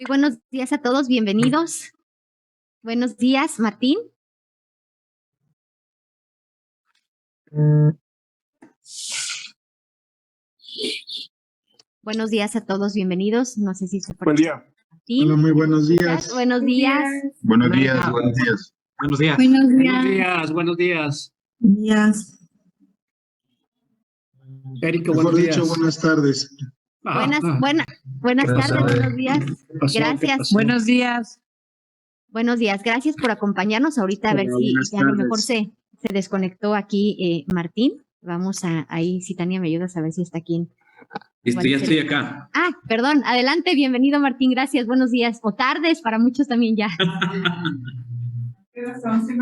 Muy buenos días a todos, bienvenidos. Buenos días, Martín. Buenos días a todos, bienvenidos. No sé si se Buen día. Martín. Hola, muy buenos días. Buenos días. Buenos días, buenos días. Buenos días. Buenos días. Buenos días. Buenos días. Días. Erika, Mejor buenos dicho, días. buenas tardes. Buenas Buenas tardes, tardes. buenos días. ¿Qué pasó? Gracias. ¿Qué pasó? Buenos días. Buenos días, gracias por acompañarnos. Ahorita a ver Hola, si buenas ya a lo mejor tardes. se desconectó aquí Martín. Vamos a ahí, si Tania me ayudas a ver si está aquí. Listo, ya estoy acá. Ah, perdón, adelante, bienvenido Martín, gracias, buenos días. O tardes, para muchos también ya.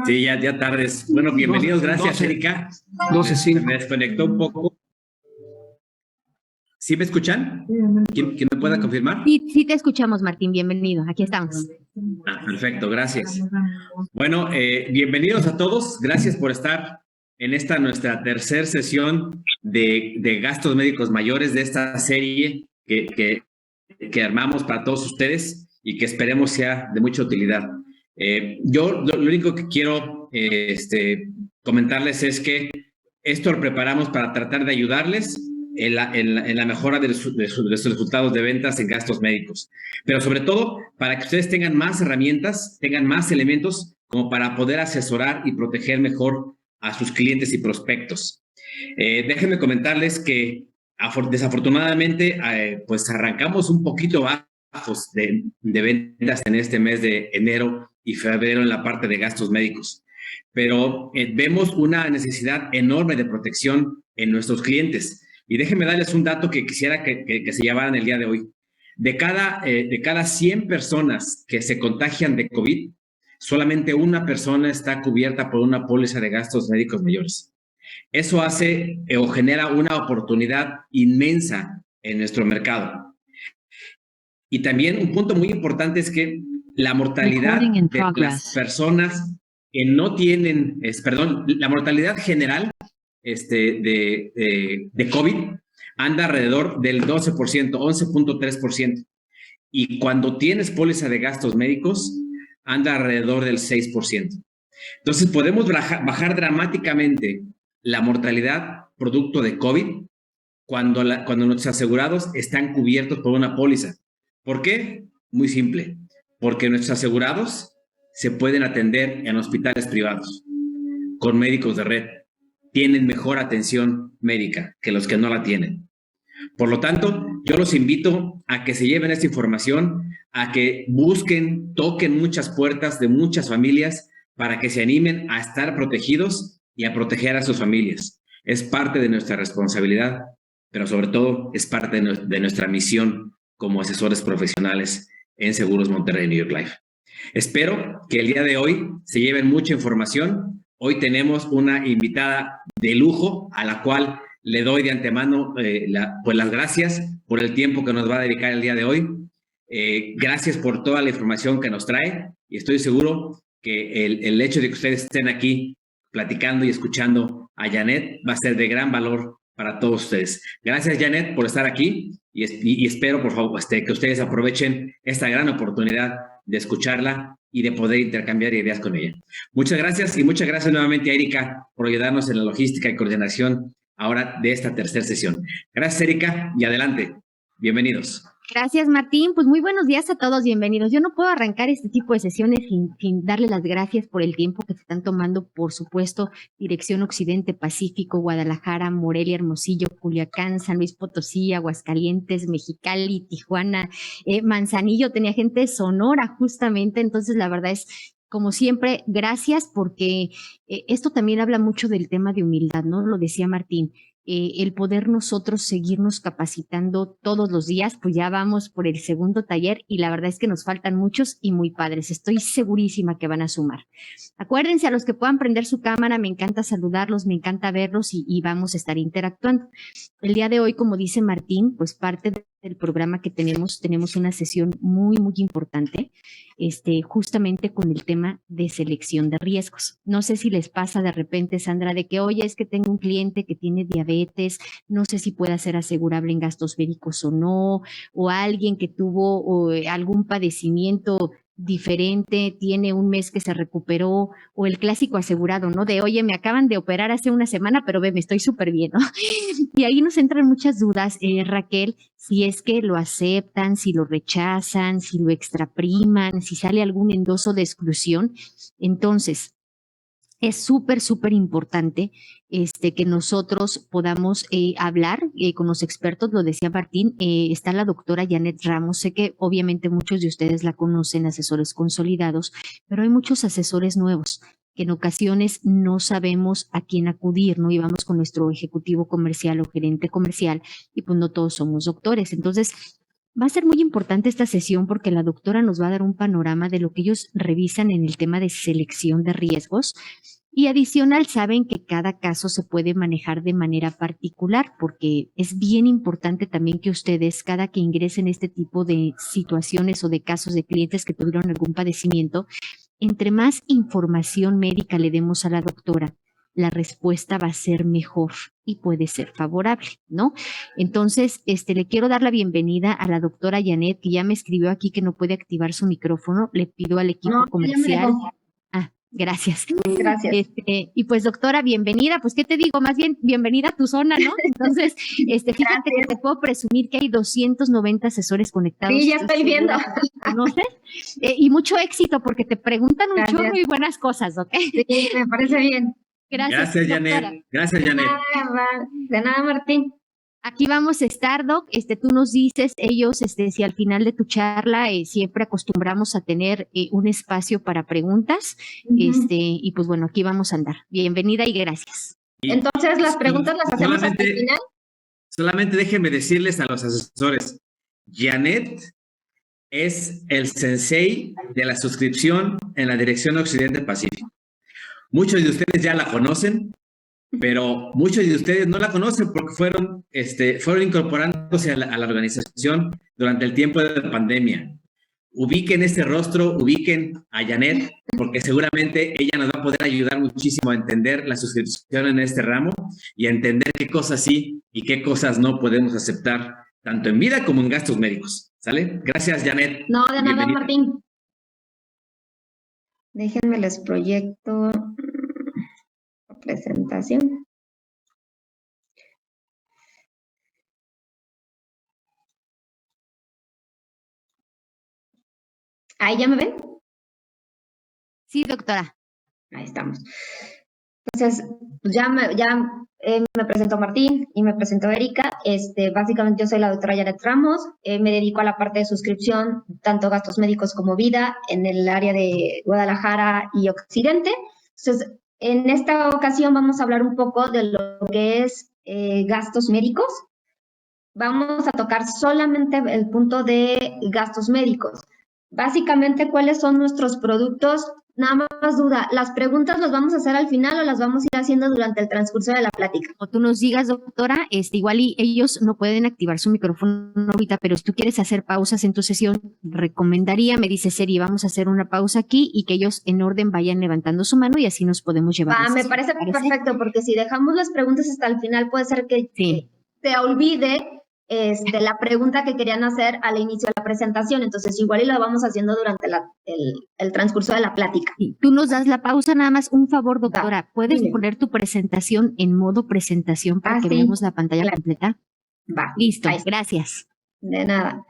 Sí, ya tardes. Bueno, bienvenidos, gracias, 12. Erika. 12:05. Me desconectó un poco. ¿Sí me escuchan? ¿Quién me pueda confirmar? Sí te escuchamos, Martín, bienvenido, aquí estamos. Perfecto, gracias. Bueno, bienvenidos a todos. Gracias por estar en esta nuestra tercera sesión de gastos médicos mayores de esta serie que armamos para todos ustedes y que esperemos sea de mucha utilidad. Yo lo único que quiero comentarles es que esto lo preparamos para tratar de ayudarles en la mejora de sus resultados de ventas en gastos médicos, pero sobre todo para que ustedes tengan más herramientas, tengan más elementos como para poder asesorar y proteger mejor a sus clientes y prospectos. Déjenme comentarles que desafortunadamente pues arrancamos un poquito bajos de ventas en este mes de enero y febrero en la parte de gastos médicos, pero vemos una necesidad enorme de protección en nuestros clientes. Y déjenme darles un dato que quisiera que se llevaran el día de hoy. De cada 100 personas que se contagian de COVID, solamente una persona está cubierta por una póliza de gastos médicos mayores. Eso hace o genera una oportunidad inmensa en nuestro mercado. Y también un punto muy importante es que la mortalidad de las personas que no tienen, la mortalidad general de COVID anda alrededor del 12%, 11.3%. Y cuando tienes póliza de gastos médicos, anda alrededor del 6%. Entonces podemos bajar dramáticamente la mortalidad producto de COVID cuando nuestros asegurados están cubiertos por una póliza. ¿Por qué? Muy simple. Porque nuestros asegurados se pueden atender en hospitales privados con médicos de red. Tienen mejor atención médica que los que no la tienen. Por lo tanto, yo los invito a que se lleven esta información, a que busquen, toquen muchas puertas de muchas familias para que se animen a estar protegidos y a proteger a sus familias. Es parte de nuestra responsabilidad, pero sobre todo es parte de nuestra misión como asesores profesionales en Seguros Monterrey New York Life. Espero que el día de hoy se lleven mucha información. Hoy tenemos una invitada de lujo a la cual le doy de antemano pues las gracias por el tiempo que nos va a dedicar el día de hoy. Gracias por toda la información que nos trae y estoy seguro que el hecho de que ustedes estén aquí platicando y escuchando a Janet va a ser de gran valor para todos ustedes. Gracias, Janet, por estar aquí y espero, por favor, que ustedes aprovechen esta gran oportunidad de escucharla y de poder intercambiar ideas con ella. Muchas gracias y muchas gracias nuevamente a Erika por ayudarnos en la logística y coordinación ahora de esta tercera sesión. Gracias, Erika, y adelante. Bienvenidos. Gracias, Martín. Pues muy buenos días a todos, bienvenidos. Yo no puedo arrancar este tipo de sesiones sin darle las gracias por el tiempo que se están tomando, por supuesto, Dirección Occidente, Pacífico, Guadalajara, Morelia, Hermosillo, Culiacán, San Luis Potosí, Aguascalientes, Mexicali, Tijuana, Manzanillo, tenía gente de Sonora justamente, entonces la verdad es, como siempre, gracias porque esto también habla mucho del tema de humildad, ¿no? Lo decía Martín. El poder nosotros seguirnos capacitando todos los días, pues ya vamos por el segundo taller y la verdad es que nos faltan muchos y muy padres. Estoy segurísima que van a sumar. Acuérdense, a los que puedan prender su cámara, me encanta saludarlos, me encanta verlos y vamos a estar interactuando. El día de hoy, como dice Martín, pues parte del programa que tenemos una sesión muy, muy importante, justamente con el tema de selección de riesgos. No sé si les pasa de repente, Sandra, de que, oye, es que tengo un cliente que tiene diabetes, no sé si pueda ser asegurable en gastos médicos o no, o alguien que tuvo algún padecimiento diferente, tiene un mes que se recuperó, o el clásico asegurado, ¿no? De, oye, me acaban de operar hace una semana, pero ve, me estoy súper bien, ¿no? Y ahí nos entran muchas dudas, Raquel, si es que lo aceptan, si lo rechazan, si lo extrapriman, si sale algún endoso de exclusión. Entonces, es súper, súper importante que nosotros podamos hablar con los expertos, lo decía Martín, está la doctora Janet Ramos, sé que obviamente muchos de ustedes la conocen, asesores consolidados, pero hay muchos asesores nuevos que en ocasiones no sabemos a quién acudir, ¿no? Y vamos con nuestro ejecutivo comercial o gerente comercial y pues no todos somos doctores. Entonces, va a ser muy importante esta sesión porque la doctora nos va a dar un panorama de lo que ellos revisan en el tema de selección de riesgos. Y adicional, saben que cada caso se puede manejar de manera particular porque es bien importante también que ustedes, cada que ingresen este tipo de situaciones o de casos de clientes que tuvieron algún padecimiento, entre más información médica le demos a la doctora, la respuesta va a ser mejor y puede ser favorable, ¿no? Entonces, le quiero dar la bienvenida a la doctora Janet, que ya me escribió aquí que no puede activar su micrófono. Le pido al equipo comercial. Gracias. Gracias. Y pues, doctora, bienvenida. Pues, ¿qué te digo? Más bien, bienvenida a tu zona, ¿no? Entonces, fíjate que te puedo presumir que hay 290 asesores conectados. Sí, ya estoy viendo. ¿Conoces? Y mucho éxito porque te preguntan un Gracias. chorro y buenas cosas, ¿ok? Sí, me parece bien. Gracias, Janet. Gracias, Janet. De nada, Martín. Aquí vamos a estar, Doc. Tú nos dices, ellos, si al final de tu charla siempre acostumbramos a tener un espacio para preguntas, y pues bueno, aquí vamos a andar. Bienvenida y gracias. Entonces, las preguntas las hacemos hasta el final. Solamente déjenme decirles a los asesores, Janet es el sensei de la suscripción en la Dirección Occidente Pacífico. Muchos de ustedes ya la conocen, pero muchos de ustedes no la conocen porque fueron incorporándose a la organización durante el tiempo de la pandemia. Ubiquen este rostro, ubiquen a Janet, porque seguramente ella nos va a poder ayudar muchísimo a entender la suscripción en este ramo y a entender qué cosas sí y qué cosas no podemos aceptar, tanto en vida como en gastos médicos. ¿Sale? Gracias, Janet. No, de nada, Bienvenida. Martín. Déjenme les proyecto la presentación. ¿Ahí ya me ven? Sí, doctora. Ahí estamos. Entonces, pues ya me presentó Martín y me presentó Erika. Básicamente yo soy la doctora Janet Ramos. Me dedico a la parte de suscripción, tanto gastos médicos como vida, en el área de Guadalajara y Occidente. Entonces, en esta ocasión vamos a hablar un poco de lo que es gastos médicos. Vamos a tocar solamente el punto de gastos médicos. Básicamente, ¿cuáles son nuestros productos? Nada más duda, ¿las preguntas las vamos a hacer al final o las vamos a ir haciendo durante el transcurso de la plática? O tú nos digas, doctora, igual y ellos no pueden activar su micrófono ahorita, pero si tú quieres hacer pausas en tu sesión, recomendaría, me dice Seri, vamos a hacer una pausa aquí y que ellos en orden vayan levantando su mano y así nos podemos llevar. Me parece perfecto, porque si dejamos las preguntas hasta el final puede ser que te olvide la pregunta que querían hacer al inicio de la presentación, entonces igual y lo vamos haciendo durante el transcurso de la plática. Sí, tú nos das la pausa, nada más un favor, doctora, ¿puedes poner tu presentación en modo presentación para que veamos la pantalla completa? Va. Listo, gracias. De nada.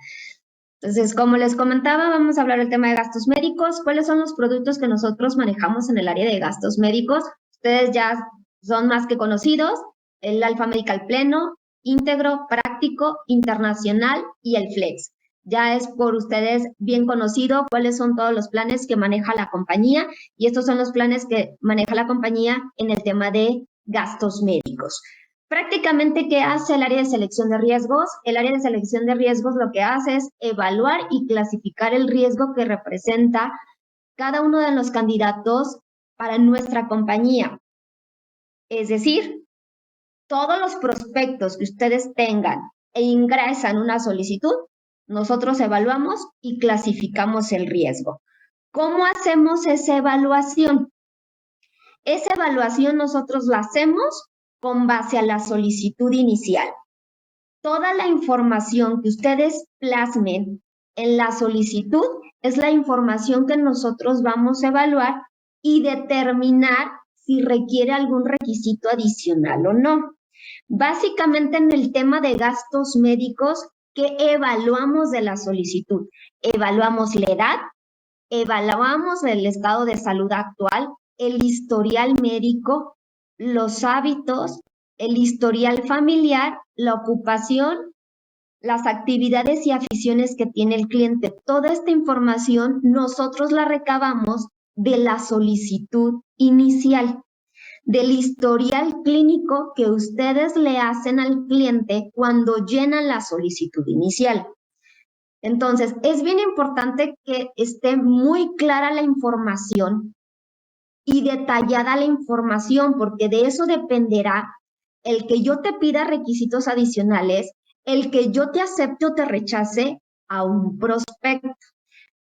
Entonces, como les comentaba, vamos a hablar del tema de gastos médicos. ¿Cuáles son los productos que nosotros manejamos en el área de gastos médicos? Ustedes ya son más que conocidos, el Alfa Medical Pleno, Íntegro, Práctico, Internacional y el Flex. Ya es por ustedes bien conocido cuáles son todos los planes que maneja la compañía y estos son los planes que maneja la compañía en el tema de gastos médicos. Prácticamente, ¿qué hace el área de selección de riesgos? El área de selección de riesgos lo que hace es evaluar y clasificar el riesgo que representa cada uno de los candidatos para nuestra compañía. Es decir, todos los prospectos que ustedes tengan e ingresan una solicitud, nosotros evaluamos y clasificamos el riesgo. ¿Cómo hacemos esa evaluación? Esa evaluación nosotros la hacemos con base a la solicitud inicial. Toda la información que ustedes plasmen en la solicitud es la información que nosotros vamos a evaluar y determinar si requiere algún requisito adicional o no. Básicamente en el tema de gastos médicos, ¿qué evaluamos de la solicitud? Evaluamos la edad, evaluamos el estado de salud actual, el historial médico, los hábitos, el historial familiar, la ocupación, las actividades y aficiones que tiene el cliente. Toda esta información nosotros la recabamos de la solicitud inicial, del historial clínico que ustedes le hacen al cliente cuando llenan la solicitud inicial. Entonces, es bien importante que esté muy clara la información y detallada la información, porque de eso dependerá el que yo te pida requisitos adicionales, el que yo te acepte o te rechace a un prospecto.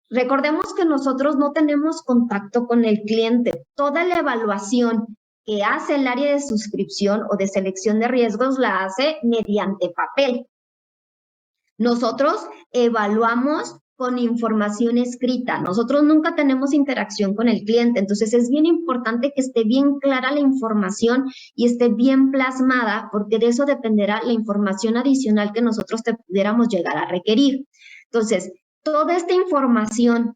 Recordemos que nosotros no tenemos contacto con el cliente. Toda la evaluación que hace el área de suscripción o de selección de riesgos la hace mediante papel. Nosotros evaluamos con información escrita. Nosotros nunca tenemos interacción con el cliente, entonces es bien importante que esté bien clara la información y esté bien plasmada, porque de eso dependerá la información adicional que nosotros te pudiéramos llegar a requerir. Entonces, toda esta información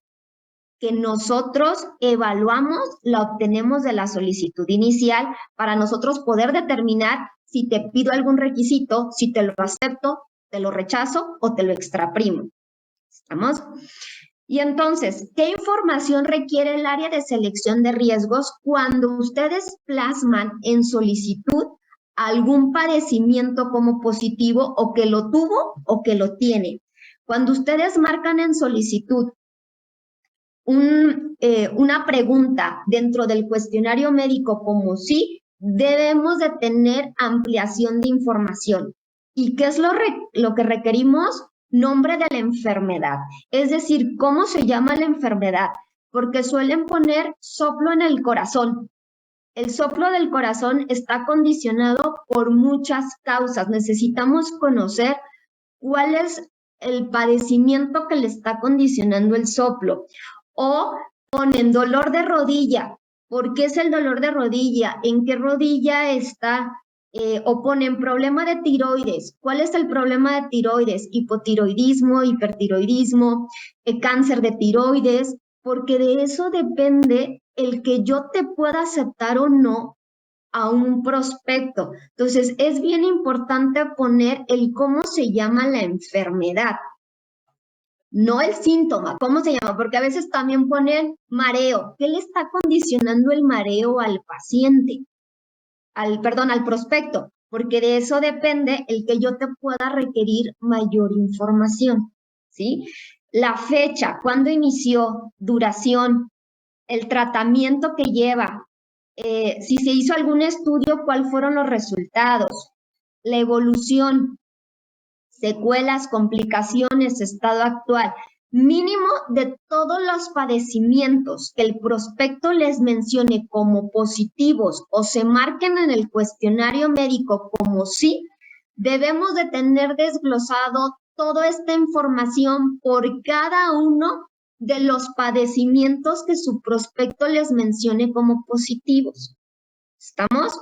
que nosotros evaluamos la obtenemos de la solicitud inicial para nosotros poder determinar si te pido algún requisito, si te lo acepto, te lo rechazo o te lo extraprimo. ¿Estamos? Y entonces, ¿qué información requiere el área de selección de riesgos cuando ustedes plasman en solicitud algún padecimiento como positivo o que lo tuvo o que lo tiene? Cuando ustedes marcan en solicitud una pregunta dentro del cuestionario médico como sí, debemos de tener ampliación de información. ¿Y qué es lo que requerimos? Nombre de la enfermedad, es decir, ¿cómo se llama la enfermedad? Porque suelen poner soplo en el corazón. El soplo del corazón está condicionado por muchas causas. Necesitamos conocer cuál es el padecimiento que le está condicionando el soplo. O ponen dolor de rodilla. ¿Por qué es el dolor de rodilla? ¿En qué rodilla está? O ponen problema de tiroides. ¿Cuál es el problema de tiroides? Hipotiroidismo, hipertiroidismo, cáncer de tiroides, porque de eso depende el que yo te pueda aceptar o no a un prospecto. Entonces, es bien importante poner el cómo se llama la enfermedad, no el síntoma, ¿cómo se llama? Porque a veces también ponen mareo. ¿Qué le está condicionando el mareo al paciente? Al prospecto, porque de eso depende el que yo te pueda requerir mayor información, ¿sí? La fecha, cuándo inició, duración, el tratamiento que lleva, si se hizo algún estudio, cuáles fueron los resultados, la evolución, secuelas, complicaciones, estado actual, mínimo de todos los padecimientos que el prospecto les mencione como positivos o se marquen en el cuestionario médico como sí, debemos de tener desglosado toda esta información por cada uno de los padecimientos que su prospecto les mencione como positivos. ¿Estamos?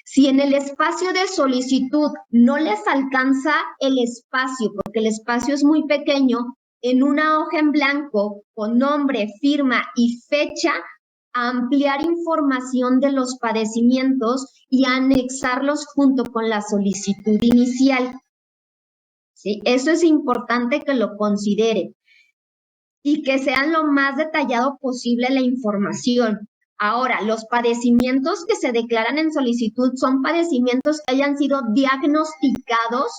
Si en el espacio de solicitud no les alcanza el espacio, porque el espacio es muy pequeño, en una hoja en blanco con nombre, firma y fecha, ampliar información de los padecimientos y anexarlos junto con la solicitud inicial. ¿Sí? Eso es importante que lo consideren y que sean lo más detallado posible la información. Ahora, los padecimientos que se declaran en solicitud son padecimientos que hayan sido diagnosticados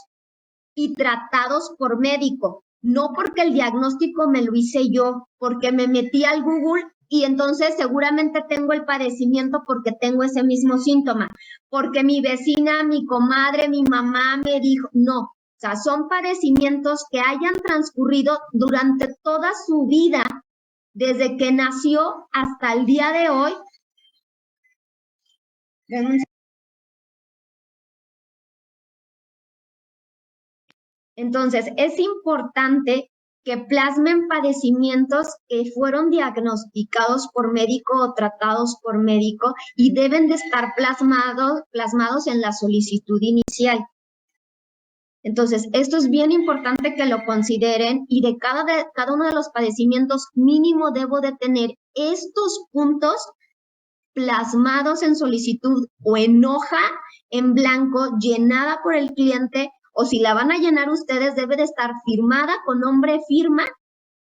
y tratados por médico, no porque el diagnóstico me lo hice yo, porque me metí al Google y entonces seguramente tengo el padecimiento porque tengo ese mismo síntoma, porque mi vecina, mi comadre, mi mamá me dijo, no, O sea, son padecimientos que hayan transcurrido durante toda su vida, desde que nació hasta el día de hoy. Entonces, es importante que plasmen padecimientos que fueron diagnosticados por médico o tratados por médico y deben de estar plasmados en la solicitud inicial. Entonces, esto es bien importante que lo consideren y de cada uno de los padecimientos mínimo debo de tener estos puntos plasmados en solicitud o en hoja en blanco llenada por el cliente, o si la van a llenar ustedes debe de estar firmada con nombre, firma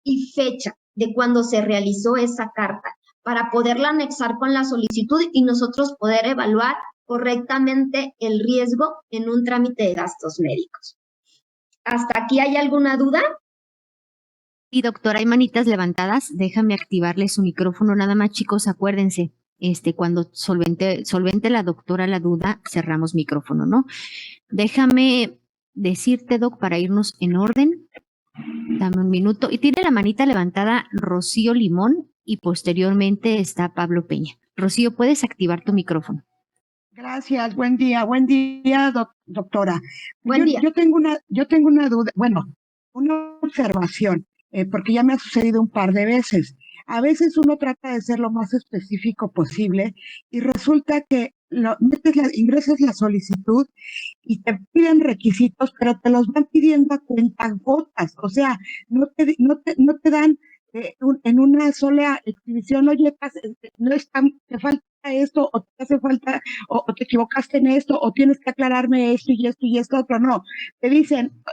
y fecha de cuando se realizó esa carta para poderla anexar con la solicitud y nosotros poder evaluar correctamente el riesgo en un trámite de gastos médicos. ¿Hasta aquí hay alguna duda? Sí, doctora, hay manitas levantadas. Déjame activarle su micrófono. Nada más, chicos, acuérdense, cuando solvente la doctora la duda, cerramos micrófono, ¿no? Déjame decirte, doc, para irnos en orden. Dame un minuto. Y tiene la manita levantada Rocío Limón y posteriormente está Pablo Peña. Rocío, ¿puedes activar tu micrófono? Gracias, buen día, doctora. Buen día. Yo tengo una duda, bueno, una observación, porque ya me ha sucedido un par de veces. A veces uno trata de ser lo más específico posible y resulta que ingresas la solicitud y te piden requisitos, pero te los van pidiendo a cuentagotas, o sea, no te dan en una sola exhibición, oye, te falta esto, o te hace falta, o te equivocaste en esto, o tienes que aclararme esto y esto otro, no. Te dicen,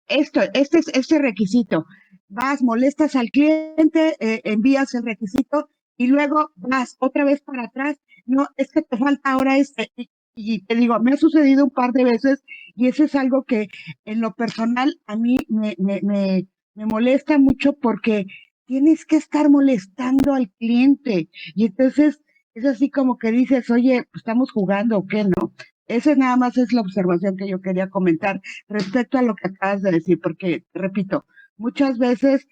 este requisito, vas, molestas al cliente, envías el requisito, y luego vas otra vez para atrás, no, es que te falta ahora y te digo, me ha sucedido un par de veces, y eso es algo que en lo personal a mí me molesta mucho porque tienes que estar molestando al cliente, y entonces es así como que dices, oye, ¿estamos jugando o qué, no? Esa nada más es la observación que yo quería comentar respecto a lo que acabas de decir, porque, repito, muchas veces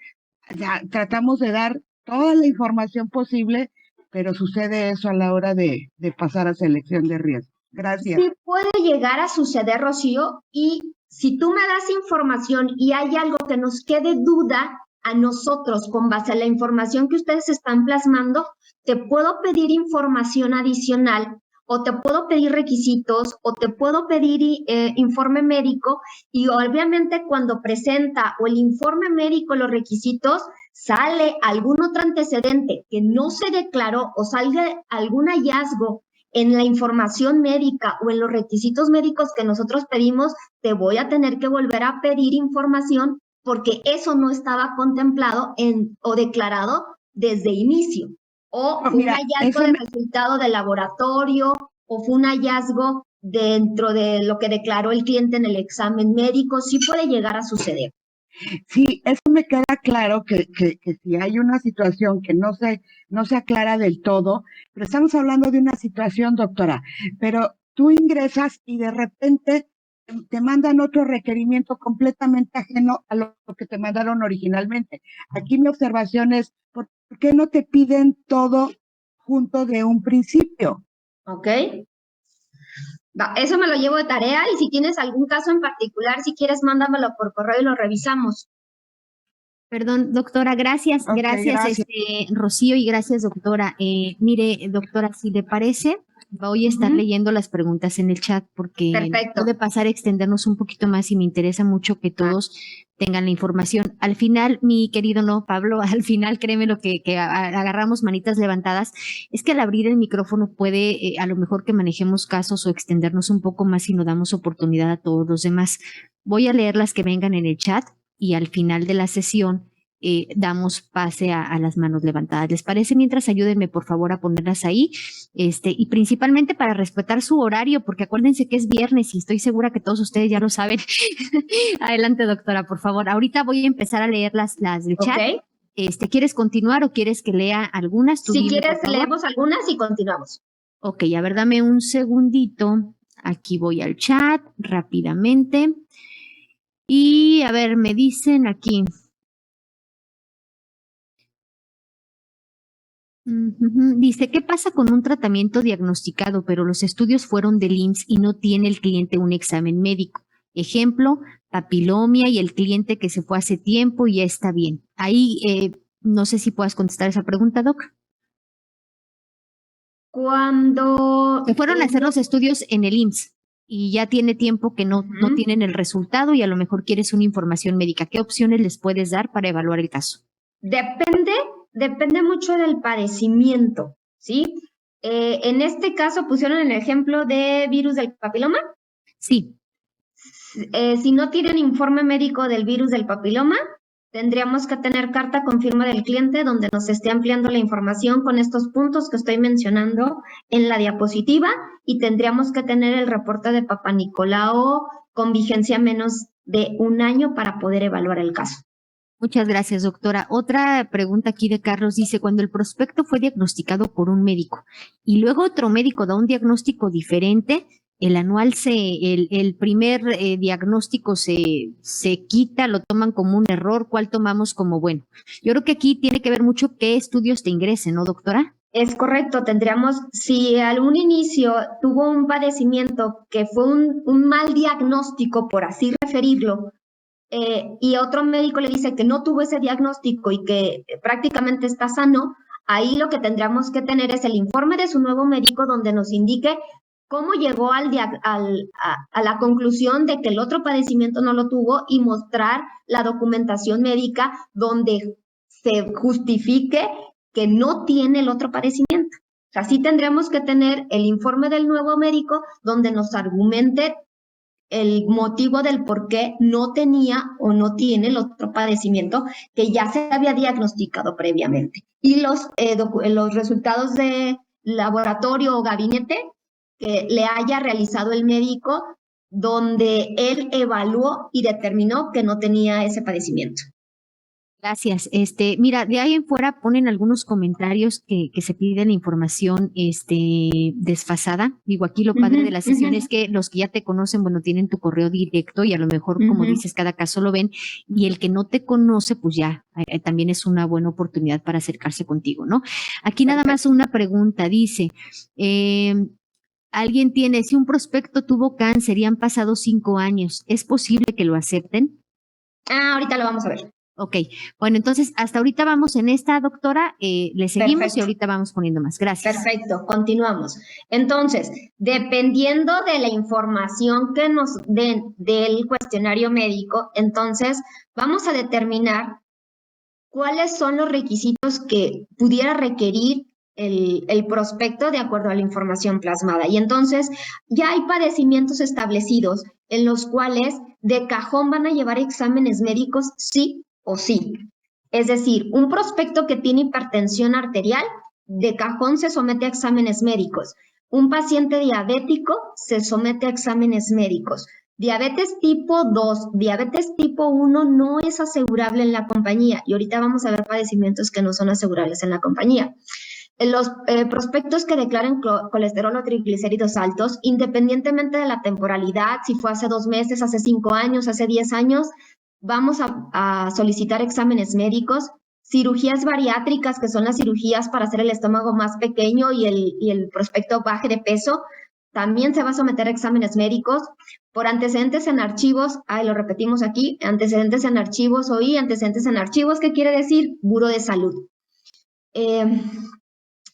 ya tratamos de dar toda la información posible, pero sucede eso a la hora de pasar a selección de riesgo. Gracias. Sí puede llegar a suceder, Rocío, y si tú me das información y hay algo que nos quede duda a nosotros con base a la información que ustedes están plasmando, te puedo pedir información adicional o te puedo pedir requisitos o te puedo pedir informe médico y obviamente cuando presenta o el informe médico los requisitos sale algún otro antecedente que no se declaró o salga algún hallazgo en la información médica o en los requisitos médicos que nosotros pedimos, te voy a tener que volver a pedir información porque eso no estaba contemplado o declarado desde inicio. O fue un hallazgo de resultado de laboratorio o fue un hallazgo dentro de lo que declaró el cliente en el examen médico, sí puede llegar a suceder. Sí, eso me queda claro que si hay una situación que no se aclara del todo, pero estamos hablando de una situación, doctora, pero tú ingresas y de repente te mandan otro requerimiento completamente ajeno a lo que te mandaron originalmente. Aquí mi observación es, ¿por qué no te piden todo junto de un principio? Ok. Eso me lo llevo de tarea y si tienes algún caso en particular, si quieres, mándamelo por correo y lo revisamos. Perdón, doctora, gracias, Okay, gracias. Rocío, y gracias, doctora. Mire, doctora, si le parece, voy a estar leyendo las preguntas en el chat porque puede pasar a extendernos un poquito más y me interesa mucho que todos tengan la información. Al final, mi querido Pablo, al final, créeme lo que agarramos manitas levantadas, es que al abrir el micrófono puede a lo mejor que manejemos casos o extendernos un poco más y nos damos oportunidad a todos los demás. Voy a leer las que vengan en el chat y al final de la sesión damos pase a las manos levantadas. ¿Les parece? Mientras, ayúdenme por favor a ponerlas ahí, y principalmente para respetar su horario, porque acuérdense que es viernes y estoy segura que todos ustedes ya lo saben. Adelante, doctora, por favor. Ahorita voy a empezar a leer las del chat. ¿Quieres continuar o quieres que lea algunas? Si quieres, leemos algunas y continuamos. Ok, a ver, dame un segundito. Aquí voy al chat rápidamente. Y a ver, me dicen aquí. Dice, ¿qué pasa con un tratamiento diagnosticado, pero los estudios fueron del IMSS y no tiene el cliente un examen médico? Ejemplo, papilomia y el cliente que se fue hace tiempo y ya está bien. Ahí no sé si puedas contestar esa pregunta, Doc. Cuando Se fueron a hacer los estudios en el IMSS y ya tiene tiempo que no tienen el resultado y a lo mejor quieres una información médica. ¿Qué opciones les puedes dar para evaluar el caso? Depende mucho del padecimiento, ¿sí? En este caso pusieron el ejemplo de virus del papiloma. Sí. Si no tienen informe médico del virus del papiloma, tendríamos que tener carta con firma del cliente donde nos esté ampliando la información con estos puntos que estoy mencionando en la diapositiva y tendríamos que tener el reporte de Papá Nicolau con vigencia menos de 1 año para poder evaluar el caso. Muchas gracias, doctora. Otra pregunta aquí de Carlos dice, cuando el prospecto fue diagnosticado por un médico y luego otro médico da un diagnóstico diferente, el primer diagnóstico se quita, lo toman como un error, ¿cuál tomamos como bueno? Yo creo que aquí tiene que ver mucho qué estudios te ingresen, ¿no, doctora? Es correcto, tendríamos, si al un inicio tuvo un padecimiento que fue un mal diagnóstico, por así referirlo, y otro médico le dice que no tuvo ese diagnóstico y que prácticamente está sano, ahí lo que tendríamos que tener es el informe de su nuevo médico donde nos indique cómo llegó a la conclusión de que el otro padecimiento no lo tuvo y mostrar la documentación médica donde se justifique que no tiene el otro padecimiento. O sea, sí tendríamos que tener el informe del nuevo médico donde nos argumente el motivo del por qué no tenía o no tiene el otro padecimiento que ya se había diagnosticado previamente. Y los resultados de laboratorio o gabinete que le haya realizado el médico donde él evaluó y determinó que no tenía ese padecimiento. Gracias. Mira, de ahí en fuera ponen algunos comentarios que se piden información desfasada. Digo, aquí lo padre de la sesión es que los que ya te conocen, bueno, tienen tu correo directo y a lo mejor, como dices, cada caso lo ven, y el que no te conoce, pues ya también es una buena oportunidad para acercarse contigo, ¿no? Aquí nada más una pregunta, dice, alguien tiene, si un prospecto tuvo cáncer y han pasado 5 años, ¿es posible que lo acepten? Ahorita lo vamos a ver. Ok, bueno, entonces hasta ahorita vamos en esta, doctora, le seguimos. Perfecto. Y ahorita vamos poniendo más. Gracias. Perfecto, continuamos. Entonces, dependiendo de la información que nos den del cuestionario médico, entonces vamos a determinar cuáles son los requisitos que pudiera requerir el prospecto de acuerdo a la información plasmada. Y entonces ya hay padecimientos establecidos en los cuales de cajón van a llevar exámenes médicos sí o sí. Es decir, un prospecto que tiene hipertensión arterial, de cajón se somete a exámenes médicos. Un paciente diabético se somete a exámenes médicos. Diabetes tipo 2, diabetes tipo 1 no es asegurable en la compañía. Y ahorita vamos a ver padecimientos que no son asegurables en la compañía. Los prospectos que declaren colesterol o triglicéridos altos, independientemente de la temporalidad, si fue hace 2 meses, hace 5 años, hace 10 años, vamos a solicitar exámenes médicos, cirugías bariátricas, que son las cirugías para hacer el estómago más pequeño y el prospecto baje de peso, también se va a someter a exámenes médicos. Por antecedentes en archivos, lo repetimos aquí, antecedentes en archivos, antecedentes en archivos, ¿qué quiere decir? Buró de salud.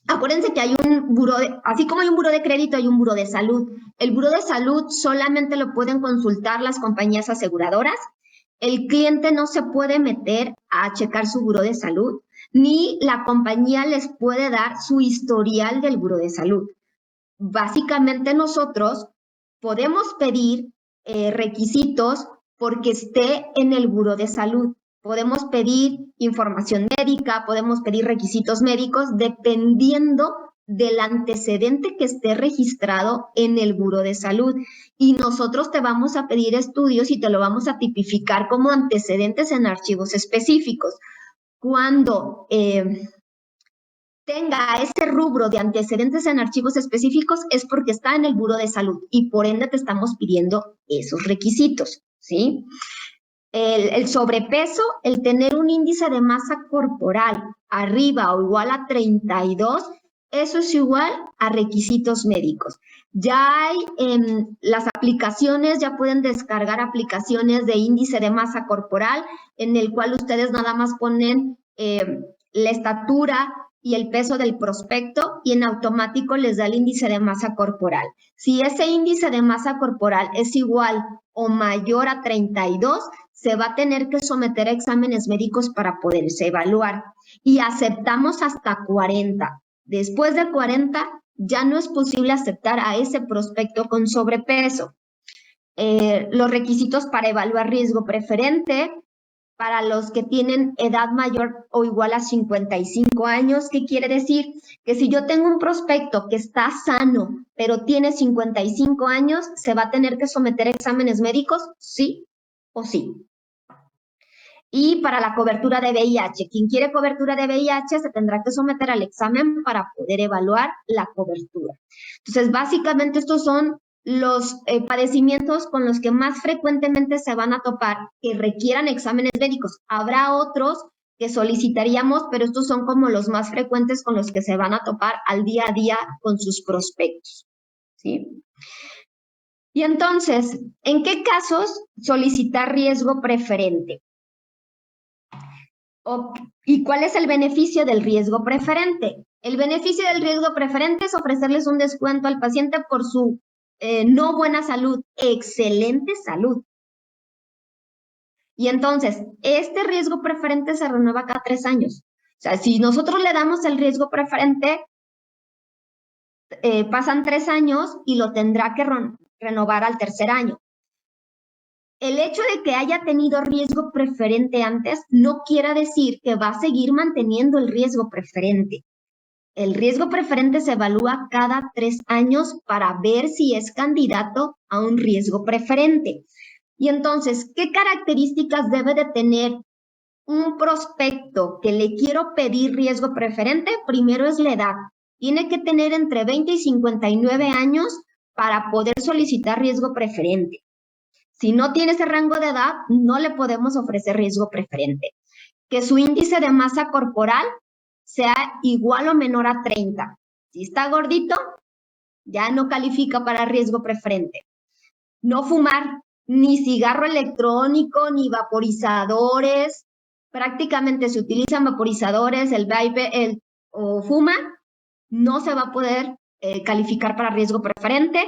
Acuérdense que hay un buró, así como hay un buró de crédito, hay un buró de salud. El buró de salud solamente lo pueden consultar las compañías aseguradoras. El cliente no se puede meter a checar su buró de salud, ni la compañía les puede dar su historial del buró de salud. Básicamente nosotros podemos pedir requisitos porque esté en el buró de salud. Podemos pedir información médica, podemos pedir requisitos médicos dependiendo del antecedente que esté registrado en el buró de salud. Y nosotros te vamos a pedir estudios y te lo vamos a tipificar como antecedentes en archivos específicos. Cuando tenga ese rubro de antecedentes en archivos específicos es porque está en el buró de salud y por ende te estamos pidiendo esos requisitos, ¿sí? el sobrepeso, el tener un índice de masa corporal arriba o igual a 32, eso es igual a requisitos médicos. Ya hay las aplicaciones, ya pueden descargar aplicaciones de índice de masa corporal en el cual ustedes nada más ponen la estatura y el peso del prospecto y en automático les da el índice de masa corporal. Si ese índice de masa corporal es igual o mayor a 32, se va a tener que someter a exámenes médicos para poderse evaluar y aceptamos hasta 40. Después de 40 ya no es posible aceptar a ese prospecto con sobrepeso. Los requisitos para evaluar riesgo preferente para los que tienen edad mayor o igual a 55 años, ¿qué quiere decir? Que si yo tengo un prospecto que está sano, pero tiene 55 años, ¿se va a tener que someter a exámenes médicos? Sí o sí. Y para la cobertura de VIH, quien quiere cobertura de VIH se tendrá que someter al examen para poder evaluar la cobertura. Entonces, básicamente estos son los padecimientos con los que más frecuentemente se van a topar que requieran exámenes médicos. Habrá otros que solicitaríamos, pero estos son como los más frecuentes con los que se van a topar al día a día con sus prospectos, ¿sí? Y entonces, ¿en qué casos solicitar riesgo preferente? ¿Y cuál es el beneficio del riesgo preferente? El beneficio del riesgo preferente es ofrecerles un descuento al paciente por su no buena salud, excelente salud. Y entonces, este riesgo preferente se renueva cada 3 años. O sea, si nosotros le damos el riesgo preferente, pasan 3 años y lo tendrá que renovar al 3er año. El hecho de que haya tenido riesgo preferente antes no quiere decir que va a seguir manteniendo el riesgo preferente. El riesgo preferente se evalúa cada 3 años para ver si es candidato a un riesgo preferente. Y entonces, ¿qué características debe de tener un prospecto que le quiero pedir riesgo preferente? Primero es la edad. Tiene que tener entre 20 y 59 años para poder solicitar riesgo preferente. Si no tiene ese rango de edad, no le podemos ofrecer riesgo preferente. Que su índice de masa corporal sea igual o menor a 30. Si está gordito, ya no califica para riesgo preferente. No fumar ni cigarro electrónico, ni vaporizadores. Prácticamente se utilizan vaporizadores, el vape o fuma, no se va a poder calificar para riesgo preferente.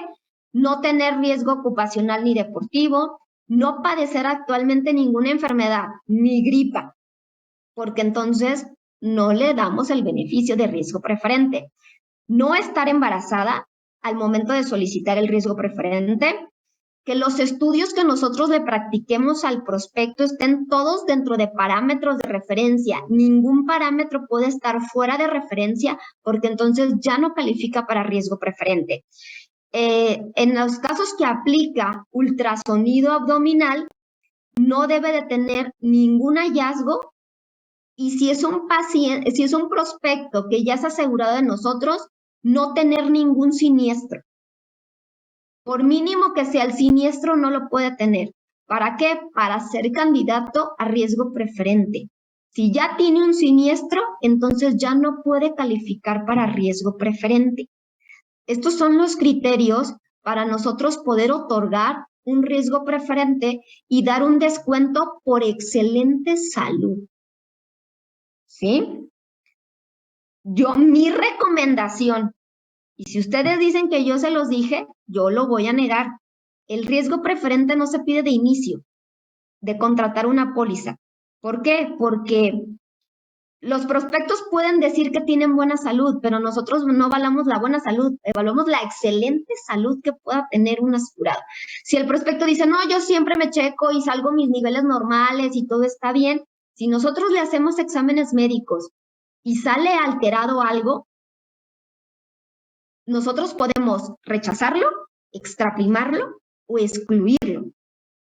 No tener riesgo ocupacional ni deportivo, no padecer actualmente ninguna enfermedad, ni gripa, porque entonces no le damos el beneficio de riesgo preferente. No estar embarazada al momento de solicitar el riesgo preferente, que los estudios que nosotros le practiquemos al prospecto estén todos dentro de parámetros de referencia. Ningún parámetro puede estar fuera de referencia porque entonces ya no califica para riesgo preferente. En los casos que aplica ultrasonido abdominal, no debe de tener ningún hallazgo y si es un paciente, si es un prospecto que ya es asegurado de nosotros, no tener ningún siniestro. Por mínimo que sea el siniestro, no lo puede tener. ¿Para qué? Para ser candidato a riesgo preferente. Si ya tiene un siniestro, entonces ya no puede calificar para riesgo preferente. Estos son los criterios para nosotros poder otorgar un riesgo preferente y dar un descuento por excelente salud. ¿Sí? Mi recomendación, y si ustedes dicen que yo se los dije, yo lo voy a negar. El riesgo preferente no se pide de inicio, de contratar una póliza. ¿Por qué? Porque los prospectos pueden decir que tienen buena salud, pero nosotros no evaluamos la buena salud, evaluamos la excelente salud que pueda tener un asegurado. Si el prospecto dice, no, yo siempre me checo y salgo mis niveles normales y todo está bien, si nosotros le hacemos exámenes médicos y sale alterado algo, nosotros podemos rechazarlo, extraprimarlo o excluirlo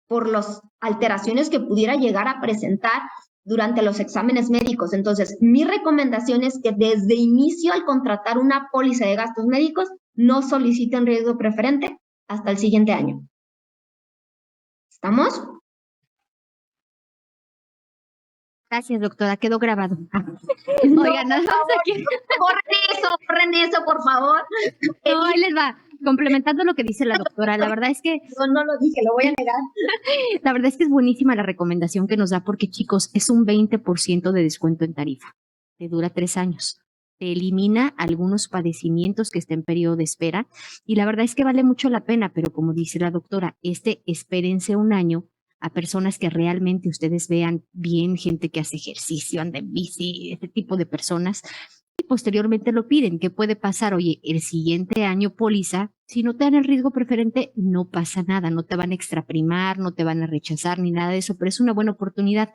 por las alteraciones que pudiera llegar a presentar durante los exámenes médicos. Entonces, mi recomendación es que desde inicio al contratar una póliza de gastos médicos, no soliciten riesgo preferente hasta el siguiente año. ¿Estamos? Gracias, doctora, quedó grabado. No, Oigan, nada más aquí. borren eso, por favor. No, ahí les va. Complementando lo que dice la doctora, la verdad es que No lo dije, lo voy a negar. La verdad es que es buenísima la recomendación que nos da porque, chicos, es un 20% de descuento en tarifa. Te dura 3 años. Te elimina algunos padecimientos que estén en periodo de espera y la verdad es que vale mucho la pena, pero como dice la doctora, espérense un año a personas que realmente ustedes vean bien, gente que hace ejercicio, anda en bici, este tipo de personas, y posteriormente lo piden. ¿Qué puede pasar? Oye, el siguiente año póliza, si no te dan el riesgo preferente, no pasa nada, no te van a extraprimar, no te van a rechazar ni nada de eso, pero es una buena oportunidad.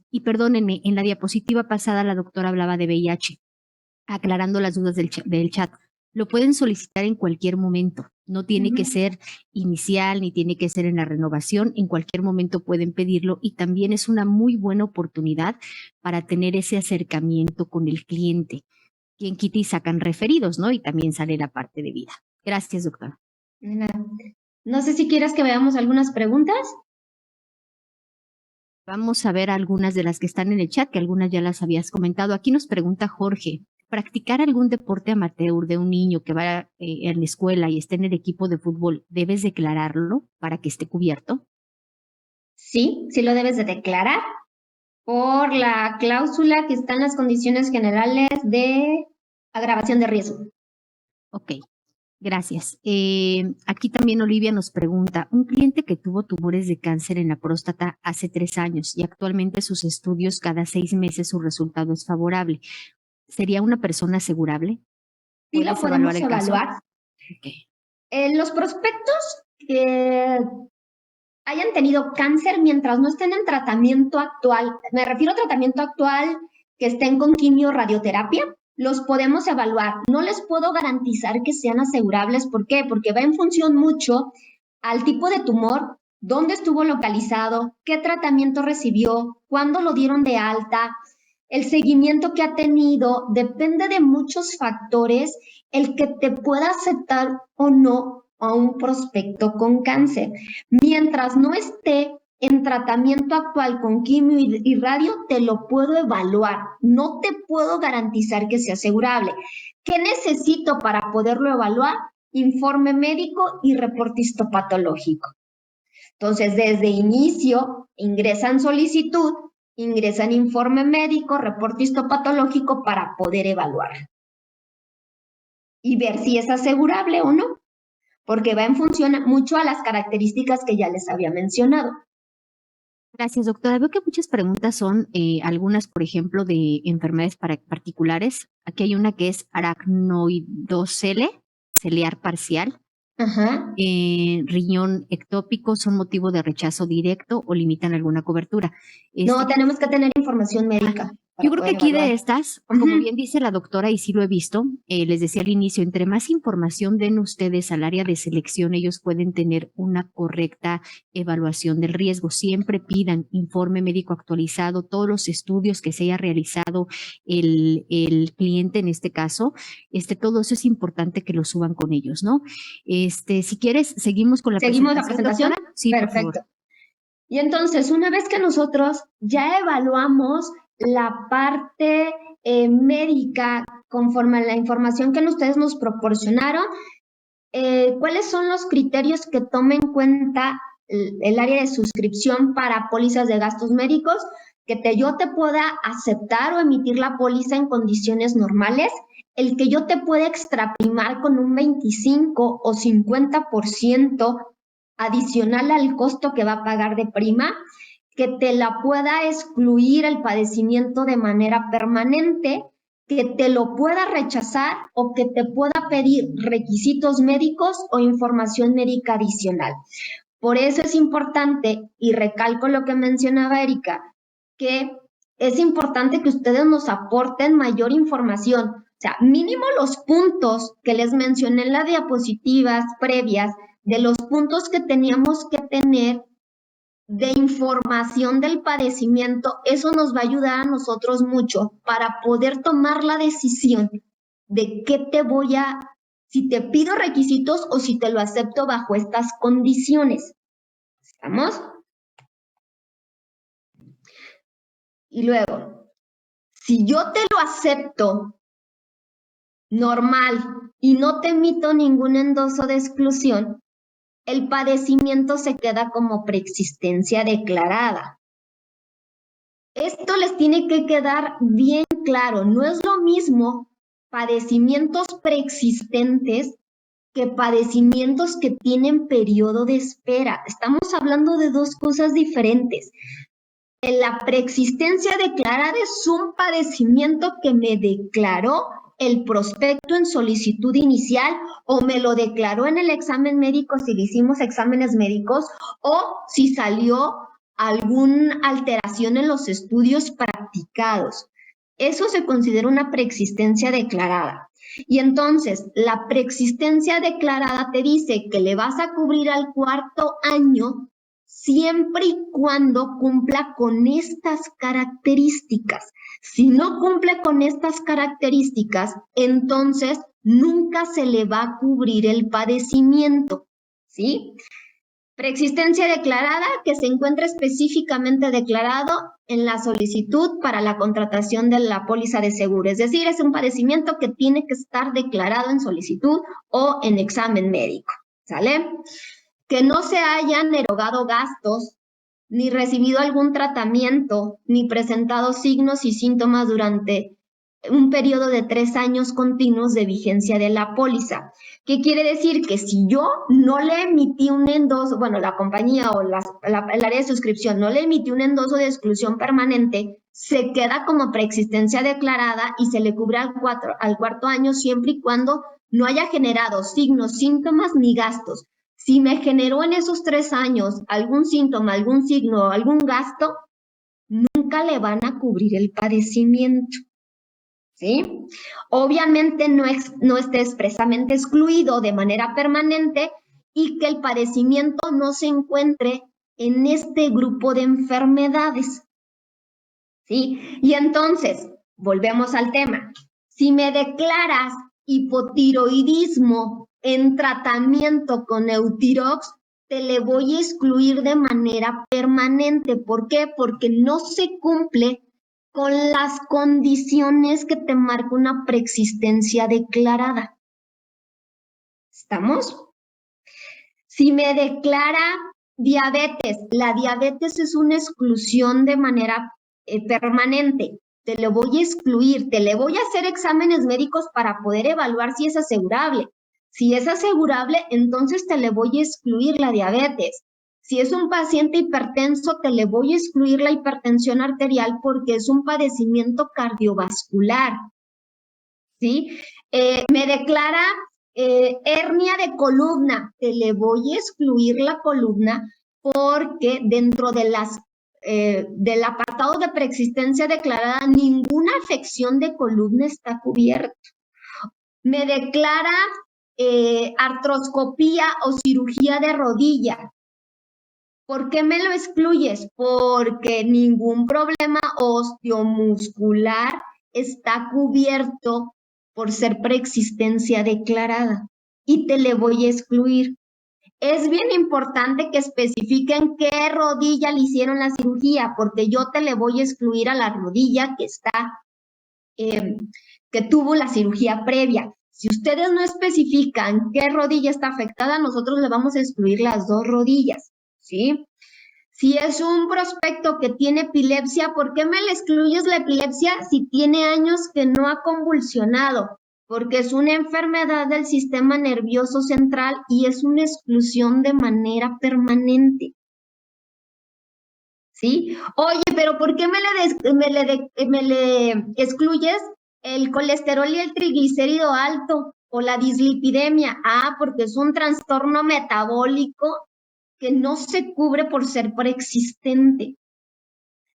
Y perdónenme, en la diapositiva pasada la doctora hablaba de VIH, aclarando las dudas del chat. Lo pueden solicitar en cualquier momento, no tiene que ser inicial ni tiene que ser en la renovación, en cualquier momento pueden pedirlo y también es una muy buena oportunidad para tener ese acercamiento con el cliente. Quien quita y sacan referidos, ¿no? Y también sale la parte de vida. Gracias, doctora. No sé si quieres que veamos algunas preguntas. Vamos a ver algunas de las que están en el chat, que algunas ya las habías comentado. Aquí nos pregunta Jorge, ¿practicar algún deporte amateur de un niño que va en la escuela y está en el equipo de fútbol, debes declararlo para que esté cubierto? Sí, sí lo debes de declarar por la cláusula que está en las condiciones generales de agravación de riesgo. Ok, gracias. Aquí también Olivia nos pregunta, un cliente que tuvo tumores de cáncer en la próstata hace 3 años y actualmente sus estudios cada 6 meses su resultado es favorable. ¿Sería una persona asegurable? Sí lo podemos evaluar. Okay. Los prospectos que hayan tenido cáncer mientras no estén en tratamiento actual, me refiero a tratamiento actual que estén con quimio radioterapia, los podemos evaluar. No les puedo garantizar que sean asegurables. ¿Por qué? Porque va en función mucho al tipo de tumor, dónde estuvo localizado, qué tratamiento recibió, cuándo lo dieron de alta, el seguimiento que ha tenido. Depende de muchos factores el que te pueda aceptar o no a un prospecto con cáncer. Mientras no esté en tratamiento actual con quimio y radio, te lo puedo evaluar. No te puedo garantizar que sea asegurable. ¿Qué necesito para poderlo evaluar? Informe médico y reporte histopatológico. Entonces, desde inicio, ingresan solicitud, ingresan informe médico, reporte histopatológico para poder evaluar y ver si es asegurable o no, porque va en función mucho a las características que ya les había mencionado. Gracias, doctora. Veo que muchas preguntas son algunas, por ejemplo, de enfermedades particulares. Aquí hay una que es aracnoidocele, celiar parcial. Riñón ectópico, son motivo de rechazo directo o limitan alguna cobertura. No, tenemos que tener información médica. Yo creo que aquí de estas, como bien dice la doctora, y sí lo he visto, les decía al inicio, entre más información den ustedes al área de selección, ellos pueden tener una correcta evaluación del riesgo. Siempre pidan informe médico actualizado, todos los estudios que se haya realizado el cliente en este caso, todo eso es importante que lo suban con ellos, ¿no? Si quieres, seguimos con la presentación. Sí, perfecto. Y entonces, una vez que nosotros ya evaluamos la parte médica conforme a la información que ustedes nos proporcionaron, ¿cuáles son los criterios que tome en cuenta el área de suscripción para pólizas de gastos médicos? Que yo te pueda aceptar o emitir la póliza en condiciones normales, el que yo te pueda extraprimar con un 25 o 50% adicional al costo que va a pagar de prima, que te la pueda excluir el padecimiento de manera permanente, que te lo pueda rechazar o que te pueda pedir requisitos médicos o información médica adicional. Por eso es importante, y recalco lo que mencionaba Erika, que es importante que ustedes nos aporten mayor información. O sea, mínimo los puntos que les mencioné en las diapositivas previas, de los puntos que teníamos que tener de información del padecimiento, eso nos va a ayudar a nosotros mucho para poder tomar la decisión de qué si te pido requisitos o si te lo acepto bajo estas condiciones. ¿Estamos? Y luego, si yo te lo acepto normal y no te emito ningún endoso de exclusión, el padecimiento se queda como preexistencia declarada. Esto les tiene que quedar bien claro. No es lo mismo padecimientos preexistentes que padecimientos que tienen periodo de espera. Estamos hablando de dos cosas diferentes. La preexistencia declarada es un padecimiento que me declaró el prospecto en solicitud inicial o me lo declaró en el examen médico si le hicimos exámenes médicos o si salió alguna alteración en los estudios practicados. Eso se considera una preexistencia declarada. Y entonces, la preexistencia declarada te dice que le vas a cubrir al 4º año siempre y cuando cumpla con estas características. Si no cumple con estas características, entonces nunca se le va a cubrir el padecimiento, ¿sí? Preexistencia declarada que se encuentra específicamente declarado en la solicitud para la contratación de la póliza de seguro. Es decir, es un padecimiento que tiene que estar declarado en solicitud o en examen médico, ¿sale? Que no se hayan erogado gastos, ni recibido algún tratamiento, ni presentado signos y síntomas durante un periodo de 3 años continuos de vigencia de la póliza. ¿Qué quiere decir? Que si yo no le emití un endoso, bueno, la compañía o el área de suscripción no le emití un endoso de exclusión permanente, se queda como preexistencia declarada y se le cubre al 4º año siempre y cuando no haya generado signos, síntomas ni gastos. Si me generó en esos 3 años algún síntoma, algún signo, algún gasto, nunca le van a cubrir el padecimiento, ¿sí? Obviamente no esté expresamente excluido de manera permanente y que el padecimiento no se encuentre en este grupo de enfermedades, ¿sí? Y entonces, volvemos al tema. Si me declaras hipotiroidismo en tratamiento con Eutirox, te le voy a excluir de manera permanente. ¿Por qué? Porque no se cumple con las condiciones que te marca una preexistencia declarada. ¿Estamos? Si me declara diabetes, la diabetes es una exclusión de manera permanente. Te lo voy a excluir, te le voy a hacer exámenes médicos para poder evaluar si es asegurable. Si es asegurable, entonces te le voy a excluir la diabetes. Si es un paciente hipertenso, te le voy a excluir la hipertensión arterial porque es un padecimiento cardiovascular, ¿sí? Me declara hernia de columna, te le voy a excluir la columna porque dentro de del apartado de preexistencia declarada, ninguna afección de columna está cubierto. Me declara artroscopía o cirugía de rodilla. ¿Por qué me lo excluyes? Porque ningún problema osteomuscular está cubierto por ser preexistencia declarada y te le voy a excluir. Es bien importante que especifiquen qué rodilla le hicieron la cirugía, porque yo te le voy a excluir a la rodilla que tuvo la cirugía previa. Si ustedes no especifican qué rodilla está afectada, nosotros le vamos a excluir las 2 rodillas, ¿sí? Si es un prospecto que tiene epilepsia, ¿por qué me le excluyes la epilepsia si tiene años que no ha convulsionado? Porque es una enfermedad del sistema nervioso central y es una exclusión de manera permanente, ¿sí? Oye, pero ¿por qué me le excluyes el colesterol y el triglicérido alto o la dislipidemia? Ah, porque es un trastorno metabólico que no se cubre por ser preexistente.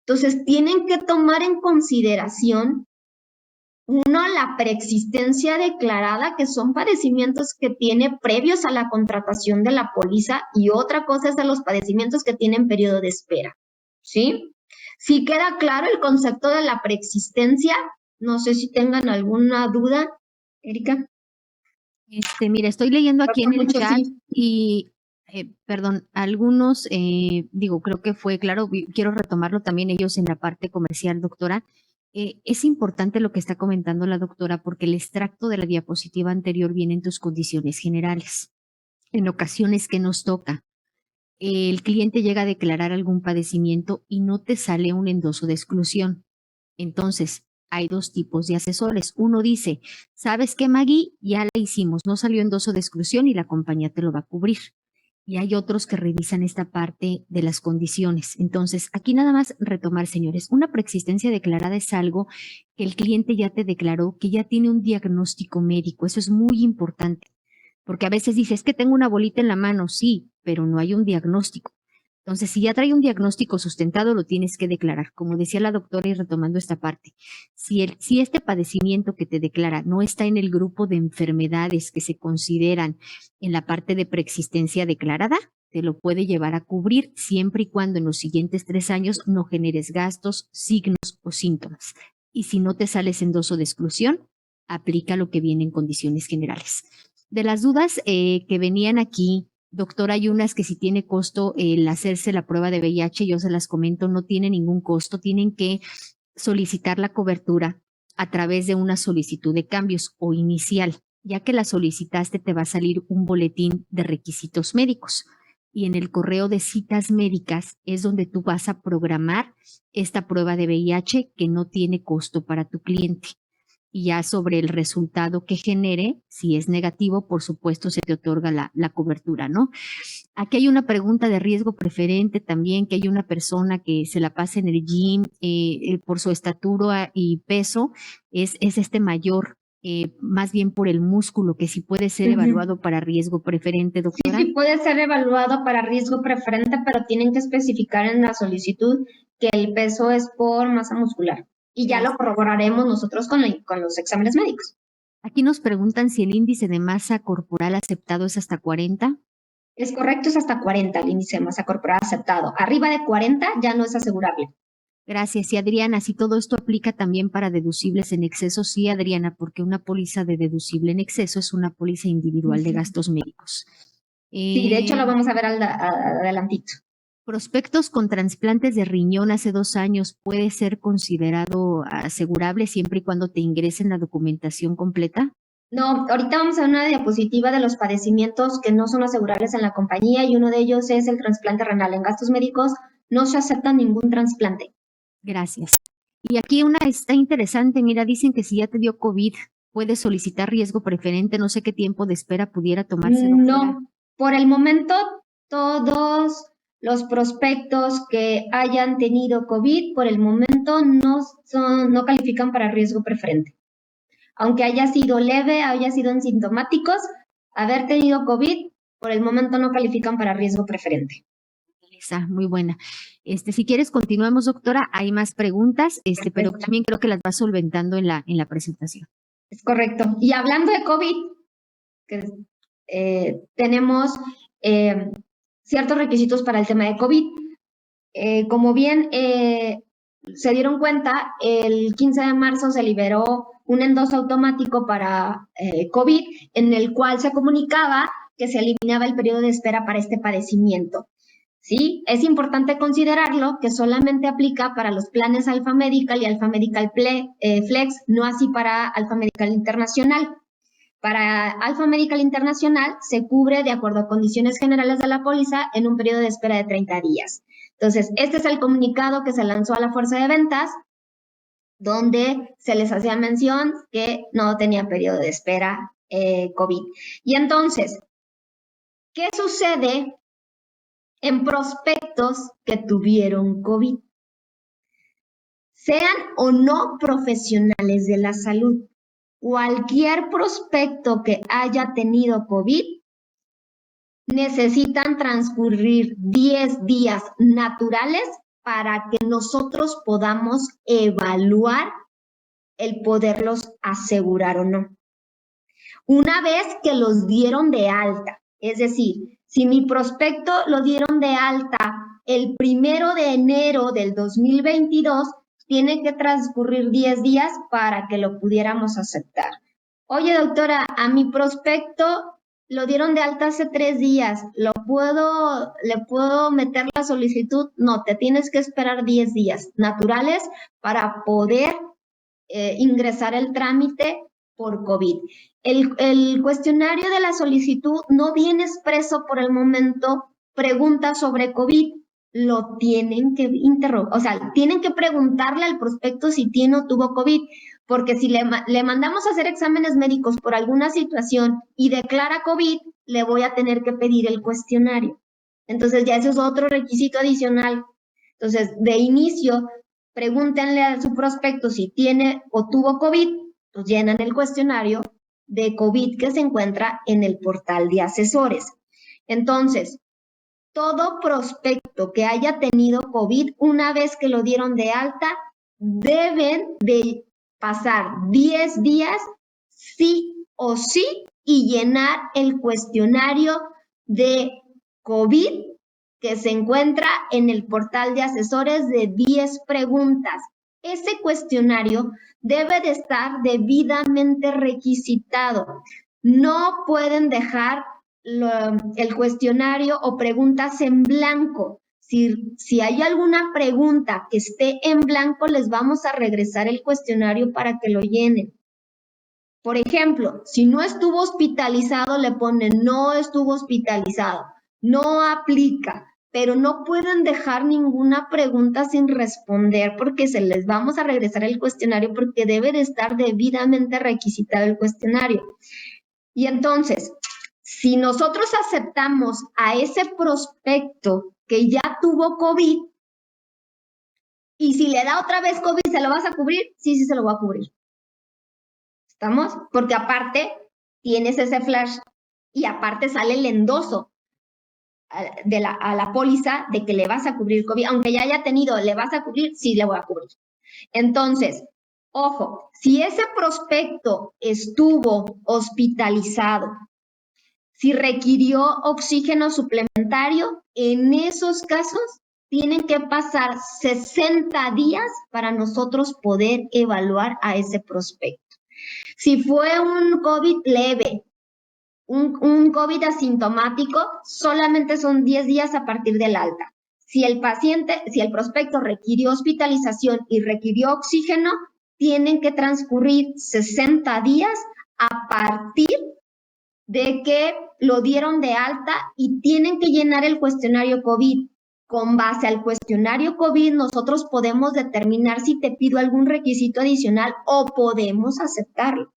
Entonces, tienen que tomar en consideración, uno, la preexistencia declarada, que son padecimientos que tiene previos a la contratación de la póliza, y otra cosa es a los padecimientos que tienen periodo de espera, ¿sí? Si queda claro el concepto de la preexistencia, no sé si tengan alguna duda, Erika. Mira, estoy leyendo aquí en el chat y Perdón, algunos, creo que fue claro, quiero retomarlo también ellos en la parte comercial, doctora. Es importante lo que está comentando la doctora porque el extracto de la diapositiva anterior viene en tus condiciones generales. En ocasiones que nos toca, el cliente llega a declarar algún padecimiento y no te sale un endoso de exclusión. Entonces, hay dos tipos de asesores. Uno dice, ¿sabes qué, Maggie? Ya la hicimos, no salió endoso de exclusión y la compañía te lo va a cubrir. Y hay otros que revisan esta parte de las condiciones. Entonces, aquí nada más retomar, señores, una preexistencia declarada es algo que el cliente ya te declaró, que ya tiene un diagnóstico médico. Eso es muy importante, porque a veces dices, es que tengo una bolita en la mano, sí, pero no hay un diagnóstico. Entonces, si ya trae un diagnóstico sustentado, lo tienes que declarar. Como decía la doctora, y retomando esta parte, si este padecimiento que te declara no está en el grupo de enfermedades que se consideran en la parte de preexistencia declarada, te lo puede llevar a cubrir siempre y cuando en los siguientes 3 años no generes gastos, signos o síntomas. Y si no te sales endoso de exclusión, aplica lo que viene en condiciones generales. De las dudas que venían aquí, doctora, hay unas que si tiene costo el hacerse la prueba de VIH, yo se las comento, no tiene ningún costo, tienen que solicitar la cobertura a través de una solicitud de cambios o inicial. Ya que la solicitaste, te va a salir un boletín de requisitos médicos y en el correo de citas médicas es donde tú vas a programar esta prueba de VIH que no tiene costo para tu cliente. Y ya sobre el resultado que genere, si es negativo, por supuesto, se te otorga la cobertura, ¿no? Aquí hay una pregunta de riesgo preferente también, que hay una persona que se la pasa en el gym por su estatura y peso, es mayor, más bien por el músculo, que sí puede ser evaluado para riesgo preferente, doctora. Sí, puede ser evaluado para riesgo preferente, pero tienen que especificar en la solicitud que el peso es por masa muscular. Y ya lo corroboraremos nosotros con los exámenes médicos. Aquí nos preguntan si el índice de masa corporal aceptado es hasta 40. Es correcto, es hasta 40 el índice de masa corporal aceptado. Arriba de 40 ya no es asegurable. Gracias. Y Adriana, si todo esto aplica también para deducibles en exceso, sí, Adriana, porque una póliza de deducible en exceso es una póliza individual de gastos médicos. Sí, de hecho lo vamos a ver adelantito. Prospectos con trasplantes de riñón hace 2 años puede ser considerado asegurable siempre y cuando te ingresen la documentación completa. No, ahorita vamos a ver una diapositiva de los padecimientos que no son asegurables en la compañía y uno de ellos es el trasplante renal. En gastos médicos no se acepta ningún trasplante. Gracias. Y aquí una está interesante, mira, dicen que si ya te dio COVID, puedes solicitar riesgo preferente, no sé qué tiempo de espera pudiera tomarse. Doctora. No, por el momento todos los prospectos que hayan tenido COVID, por el momento no califican para riesgo preferente. Aunque haya sido leve, haya sido asintomáticos, haber tenido COVID, por el momento no califican para riesgo preferente. Muy buena. Si quieres, continuamos, doctora. Hay más preguntas, pero también creo que las vas solventando en la presentación. Es correcto. Y hablando de COVID, tenemos ciertos requisitos para el tema de COVID. Como bien se dieron cuenta, el 15 de marzo se liberó un endoso automático para COVID, en el cual se comunicaba que se eliminaba el periodo de espera para este padecimiento. ¿Sí? Es importante considerarlo que solamente aplica para los planes Alfa Medical y Alfa Medical Flex, no así para Alfa Medical Internacional. Para Alfa Medical Internacional se cubre de acuerdo a condiciones generales de la póliza en un periodo de espera de 30 días. Entonces, este es el comunicado que se lanzó a la fuerza de ventas, donde se les hacía mención que no tenía periodo de espera COVID. Y entonces, ¿qué sucede en prospectos que tuvieron COVID? Sean o no profesionales de la salud, cualquier prospecto que haya tenido COVID necesitan transcurrir 10 días naturales para que nosotros podamos evaluar el poderlos asegurar o no. Una vez que los dieron de alta, es decir, si mi prospecto lo dieron de alta el 1 de enero del 2022, tiene que transcurrir 10 días para que lo pudiéramos aceptar. Oye, doctora, a mi prospecto lo dieron de alta hace 3 días, ¿le puedo meter la solicitud? No, te tienes que esperar 10 días naturales para poder ingresar el trámite por COVID. El cuestionario de la solicitud no viene expreso por el momento preguntas sobre COVID, lo tienen que tienen que preguntarle al prospecto si tiene o tuvo COVID, porque si le mandamos a hacer exámenes médicos por alguna situación y declara COVID, le voy a tener que pedir el cuestionario. Entonces ya eso es otro requisito adicional. Entonces, de inicio, pregúntenle a su prospecto si tiene o tuvo COVID, pues llenan el cuestionario de COVID que se encuentra en el portal de asesores. Entonces, todo prospecto que haya tenido COVID, una vez que lo dieron de alta, deben de pasar 10 días sí o sí y llenar el cuestionario de COVID que se encuentra en el portal de asesores de 10 preguntas. Ese cuestionario debe de estar debidamente requisitado. No pueden dejar el cuestionario o preguntas en blanco. Si hay alguna pregunta que esté en blanco, les vamos a regresar el cuestionario para que lo llenen. Por ejemplo, si no estuvo hospitalizado, le ponen no estuvo hospitalizado, no aplica, pero no pueden dejar ninguna pregunta sin responder porque se les vamos a regresar el cuestionario porque debe de estar debidamente requisitado el cuestionario. Y entonces, si nosotros aceptamos a ese prospecto que ya tuvo COVID y si le da otra vez COVID, ¿se lo vas a cubrir? Sí, se lo va a cubrir. ¿Estamos? Porque aparte tienes ese flash y aparte sale el endoso a la póliza de que le vas a cubrir COVID. Aunque ya haya tenido, ¿le vas a cubrir? Sí, le voy a cubrir. Entonces, ojo, si ese prospecto estuvo hospitalizado, si requirió oxígeno suplementario, en esos casos tienen que pasar 60 días para nosotros poder evaluar a ese prospecto. Si fue un COVID leve, un COVID asintomático, solamente son 10 días a partir del alta. Si el prospecto requirió hospitalización y requirió oxígeno, tienen que transcurrir 60 días a partir de que lo dieron de alta y tienen que llenar el cuestionario COVID. Con base al cuestionario COVID, nosotros podemos determinar si te pido algún requisito adicional o podemos aceptarlo.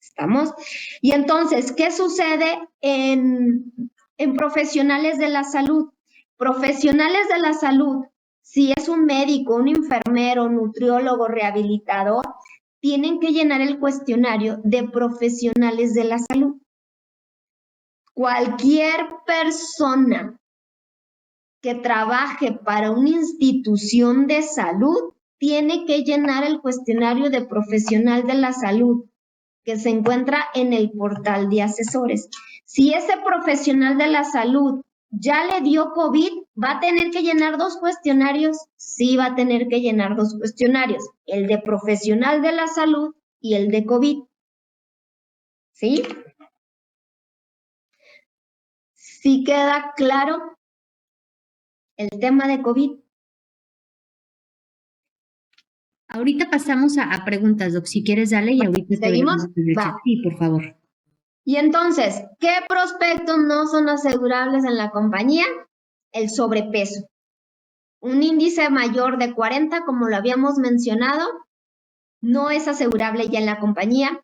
¿Estamos? Y entonces, ¿qué sucede en profesionales de la salud? Profesionales de la salud, si es un médico, un enfermero, nutriólogo, rehabilitador, tienen que llenar el cuestionario de profesionales de la salud. Cualquier persona que trabaje para una institución de salud tiene que llenar el cuestionario de profesional de la salud que se encuentra en el portal de asesores. Si ese profesional de la salud ya le dio COVID, ¿va a tener que llenar 2 cuestionarios? Sí, va a tener que llenar 2 cuestionarios, el de profesional de la salud y el de COVID. ¿Sí? ¿Sí queda claro el tema de COVID? Ahorita pasamos a preguntas, Doc. Si quieres, dale y ahorita ¿Seguimos? Va. Sí, por favor. Y entonces, ¿qué prospectos no son asegurables en la compañía? El sobrepeso. Un índice mayor de 40, como lo habíamos mencionado, no es asegurable ya en la compañía.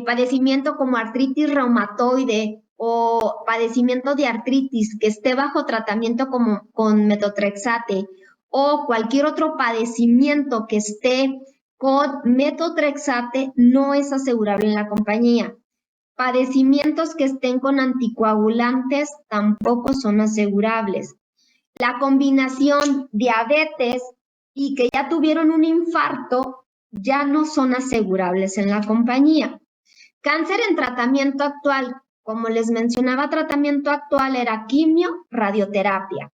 Padecimiento como artritis reumatoide o padecimiento de artritis que esté bajo tratamiento como con metotrexate o cualquier otro padecimiento que esté con metotrexate no es asegurable en la compañía. Padecimientos que estén con anticoagulantes tampoco son asegurables. La combinación diabetes y que ya tuvieron un infarto ya no son asegurables en la compañía. Cáncer en tratamiento actual, como les mencionaba, tratamiento actual era quimio, radioterapia.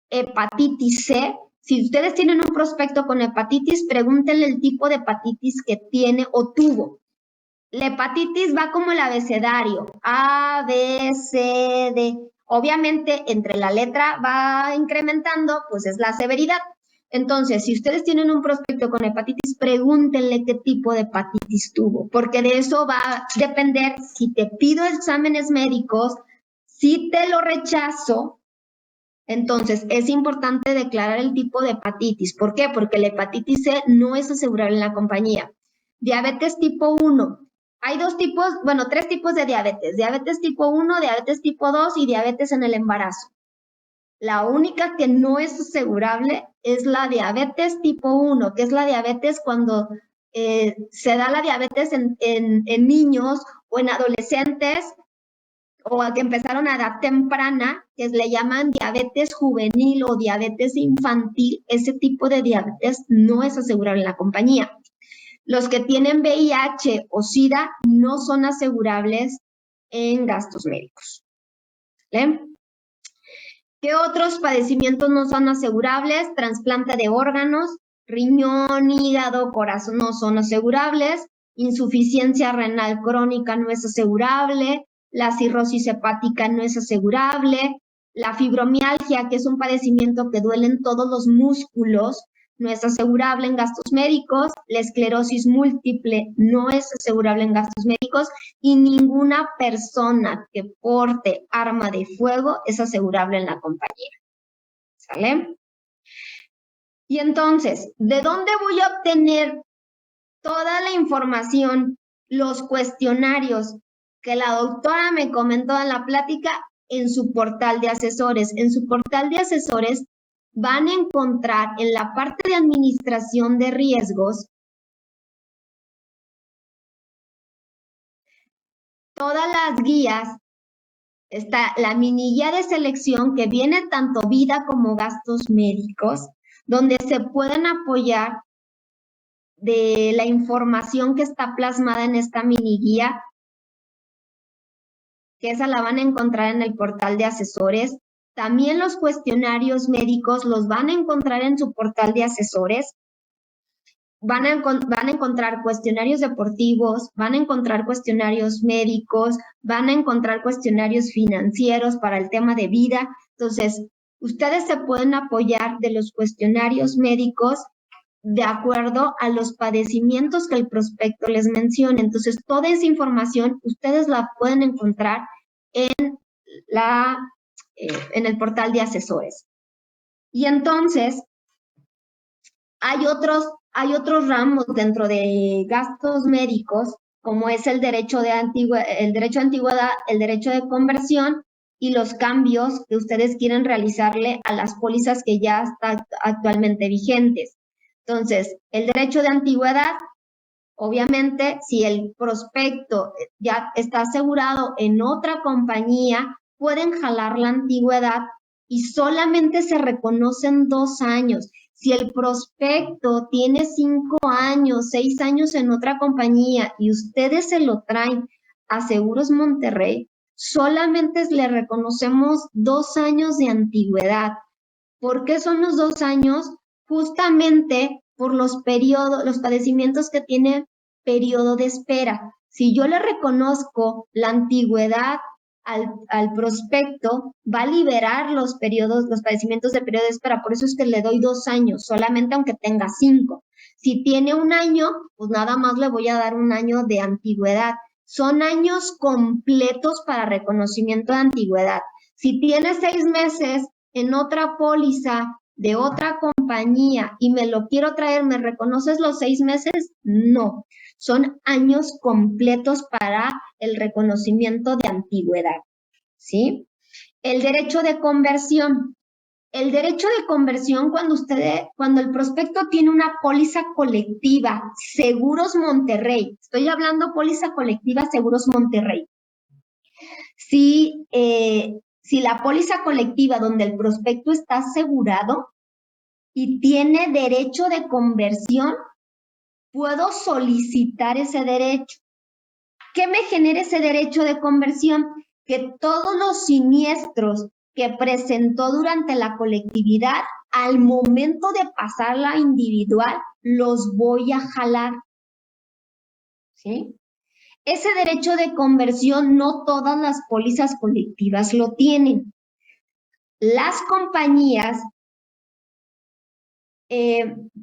Hepatitis C, si ustedes tienen un prospecto con hepatitis, pregúntenle el tipo de hepatitis que tiene o tuvo. La hepatitis va como el abecedario, A, B, C, D. Obviamente, entre la letra va incrementando, pues es la severidad. Entonces, si ustedes tienen un prospecto con hepatitis, pregúntenle qué tipo de hepatitis tuvo, porque de eso va a depender si te pido exámenes médicos, si te lo rechazo. Entonces, es importante declarar el tipo de hepatitis. ¿Por qué? Porque la hepatitis C no es asegurable en la compañía. Diabetes tipo 1. Hay tres tipos de diabetes. Diabetes tipo 1, diabetes tipo 2 y diabetes en el embarazo. La única que no es asegurable es la diabetes tipo 1, que es la diabetes cuando se da la diabetes en niños o en adolescentes o que empezaron a edad temprana, que le llaman diabetes juvenil o diabetes infantil. Ese tipo de diabetes no es asegurable en la compañía. Los que tienen VIH o SIDA no son asegurables en gastos médicos. ¿Vale? ¿Qué otros padecimientos no son asegurables? Trasplante de órganos, riñón, hígado, corazón no son asegurables. Insuficiencia renal crónica no es asegurable. La cirrosis hepática no es asegurable. La fibromialgia, que es un padecimiento que duele en todos los músculos, no es asegurable en gastos médicos. La esclerosis múltiple no es asegurable en gastos médicos y ninguna persona que porte arma de fuego es asegurable en la compañía. ¿Sale? Y entonces, ¿de dónde voy a obtener toda la información, los cuestionarios que la doctora me comentó en la plática? En su portal de asesores. En su portal de asesores van a encontrar en la parte de administración de riesgos todas las guías. Está la mini guía de selección que viene tanto vida como gastos médicos, donde se pueden apoyar de la información que está plasmada en esta mini guía, que esa la van a encontrar en el portal de asesores. También los cuestionarios médicos los van a encontrar en su portal de asesores. Van a encontrar cuestionarios deportivos, van a encontrar cuestionarios médicos, van a encontrar cuestionarios financieros para el tema de vida. Entonces, ustedes se pueden apoyar de los cuestionarios médicos de acuerdo a los padecimientos que el prospecto les mencione. Entonces, toda esa información ustedes la pueden encontrar en el portal de asesores. Y entonces, hay otros ramos dentro de gastos médicos, como es el derecho de antigüedad, el derecho de conversión y los cambios que ustedes quieren realizarle a las pólizas que ya están actualmente vigentes. Entonces, el derecho de antigüedad, obviamente, si el prospecto ya está asegurado en otra compañía, pueden jalar la antigüedad y solamente se reconocen 2 años. Si el prospecto tiene 5 años, 6 años en otra compañía y ustedes se lo traen a Seguros Monterrey, solamente le reconocemos 2 años de antigüedad. ¿Por qué son los 2 años? Justamente por los padecimientos que tiene periodo de espera. Si yo le reconozco la antigüedad al prospecto, va a liberar los padecimientos de periodo de espera. Por eso es que le doy 2 años, solamente aunque tenga 5. Si tiene 1 año, pues nada más le voy a dar 1 año de antigüedad. Son años completos para reconocimiento de antigüedad. Si tiene 6 meses en otra póliza de otra compañía y me lo quiero traer, ¿me reconoces los 6 meses? No. Son años completos para el reconocimiento de antigüedad, ¿sí? El derecho de conversión. El derecho de conversión cuando el prospecto tiene una póliza colectiva, Seguros Monterrey. Estoy hablando póliza colectiva Seguros Monterrey. Si la póliza colectiva donde el prospecto está asegurado y tiene derecho de conversión, puedo solicitar ese derecho. ¿Qué me genera ese derecho de conversión? Que todos los siniestros que presentó durante la colectividad, al momento de pasarla individual, los voy a jalar. ¿Sí? Ese derecho de conversión no todas las pólizas colectivas lo tienen. Las compañías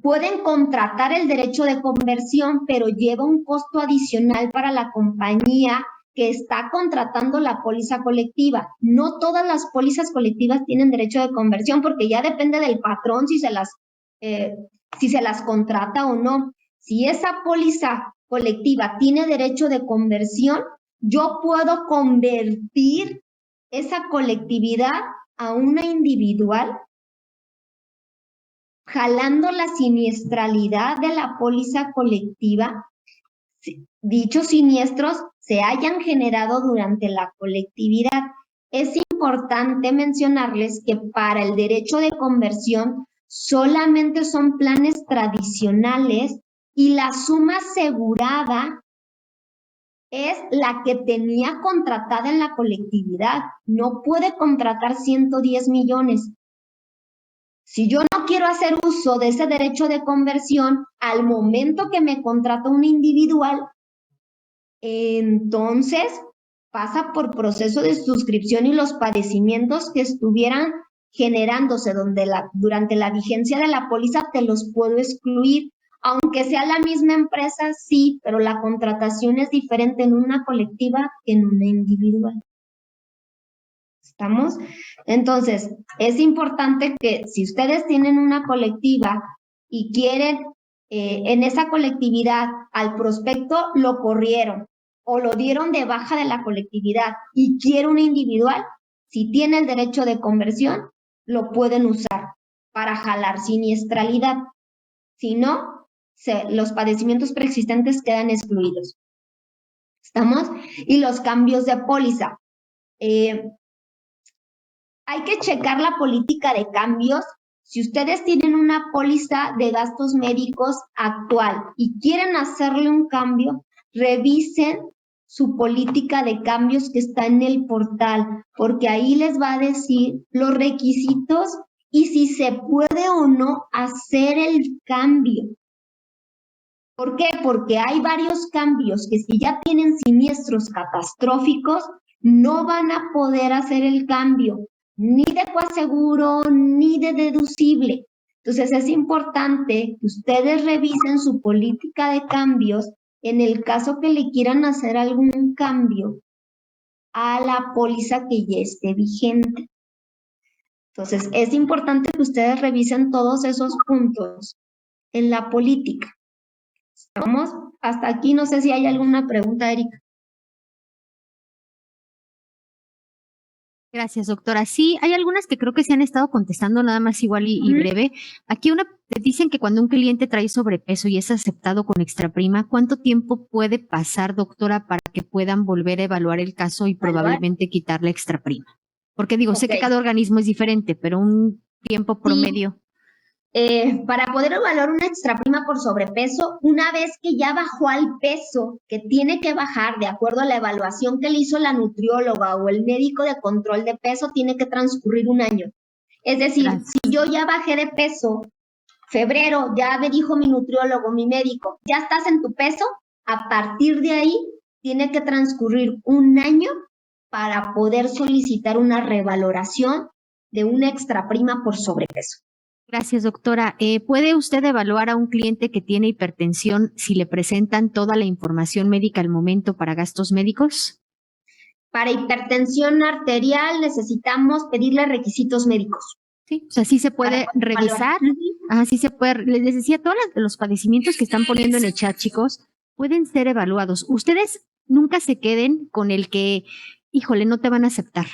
pueden contratar el derecho de conversión, pero lleva un costo adicional para la compañía que está contratando la póliza colectiva. No todas las pólizas colectivas tienen derecho de conversión porque ya depende del patrón si se las contrata o no. Si esa póliza colectiva tiene derecho de conversión, yo puedo convertir esa colectividad a una individual jalando la siniestralidad de la póliza colectiva. Dichos siniestros se hayan generado durante la colectividad. Es importante mencionarles que para el derecho de conversión solamente son planes tradicionales y la suma asegurada es la que tenía contratada en la colectividad. No puede contratar 110 millones. Si yo no quiero hacer uso de ese derecho de conversión al momento que me contrata un individual, entonces pasa por proceso de suscripción y los padecimientos que estuvieran generándose durante la vigencia de la póliza te los puedo excluir. Aunque sea la misma empresa, sí, pero la contratación es diferente en una colectiva que en una individual. ¿Estamos? Entonces, es importante que si ustedes tienen una colectiva y quieren en esa colectividad al prospecto lo corrieron o lo dieron de baja de la colectividad y quiere una individual, si tiene el derecho de conversión, lo pueden usar para jalar siniestralidad. Si no, los padecimientos preexistentes quedan excluidos. ¿Estamos? Y los cambios de póliza. Hay que checar la política de cambios. Si ustedes tienen una póliza de gastos médicos actual y quieren hacerle un cambio, revisen su política de cambios que está en el portal, porque ahí les va a decir los requisitos y si se puede o no hacer el cambio. ¿Por qué? Porque hay varios cambios que si ya tienen siniestros catastróficos, no van a poder hacer el cambio, ni de coaseguro, ni de deducible. Entonces es importante que ustedes revisen su política de cambios en el caso que le quieran hacer algún cambio a la póliza que ya esté vigente. Entonces es importante que ustedes revisen todos esos puntos en la política. ¿Estamos? Hasta aquí, no sé si hay alguna pregunta, Erika. Gracias, doctora. Sí, hay algunas que creo que se han estado contestando nada más igual y breve. Aquí dicen que cuando un cliente trae sobrepeso y es aceptado con extraprima, ¿cuánto tiempo puede pasar, doctora, para que puedan volver a evaluar el caso y probablemente quitarle extraprima? Porque digo, sé que cada organismo es diferente, pero un tiempo promedio. Para poder evaluar una extraprima por sobrepeso, una vez que ya bajó al peso que tiene que bajar de acuerdo a la evaluación que le hizo la nutrióloga o el médico de control de peso, tiene que transcurrir un año. Es decir, si yo ya bajé de peso, febrero, ya me dijo mi nutriólogo, mi médico, ya estás en tu peso, a partir de ahí tiene que transcurrir un año para poder solicitar una revaloración de una extraprima por sobrepeso. Gracias, doctora. ¿Puede usted evaluar a un cliente que tiene hipertensión si le presentan toda la información médica al momento para gastos médicos? Para hipertensión arterial necesitamos pedirle requisitos médicos. Sí, o sea, sí se puede revisar. Sí se puede. Les decía, todos los padecimientos que están poniendo en el chat, chicos, pueden ser evaluados. Ustedes nunca se queden con el que, híjole, no te van a aceptar.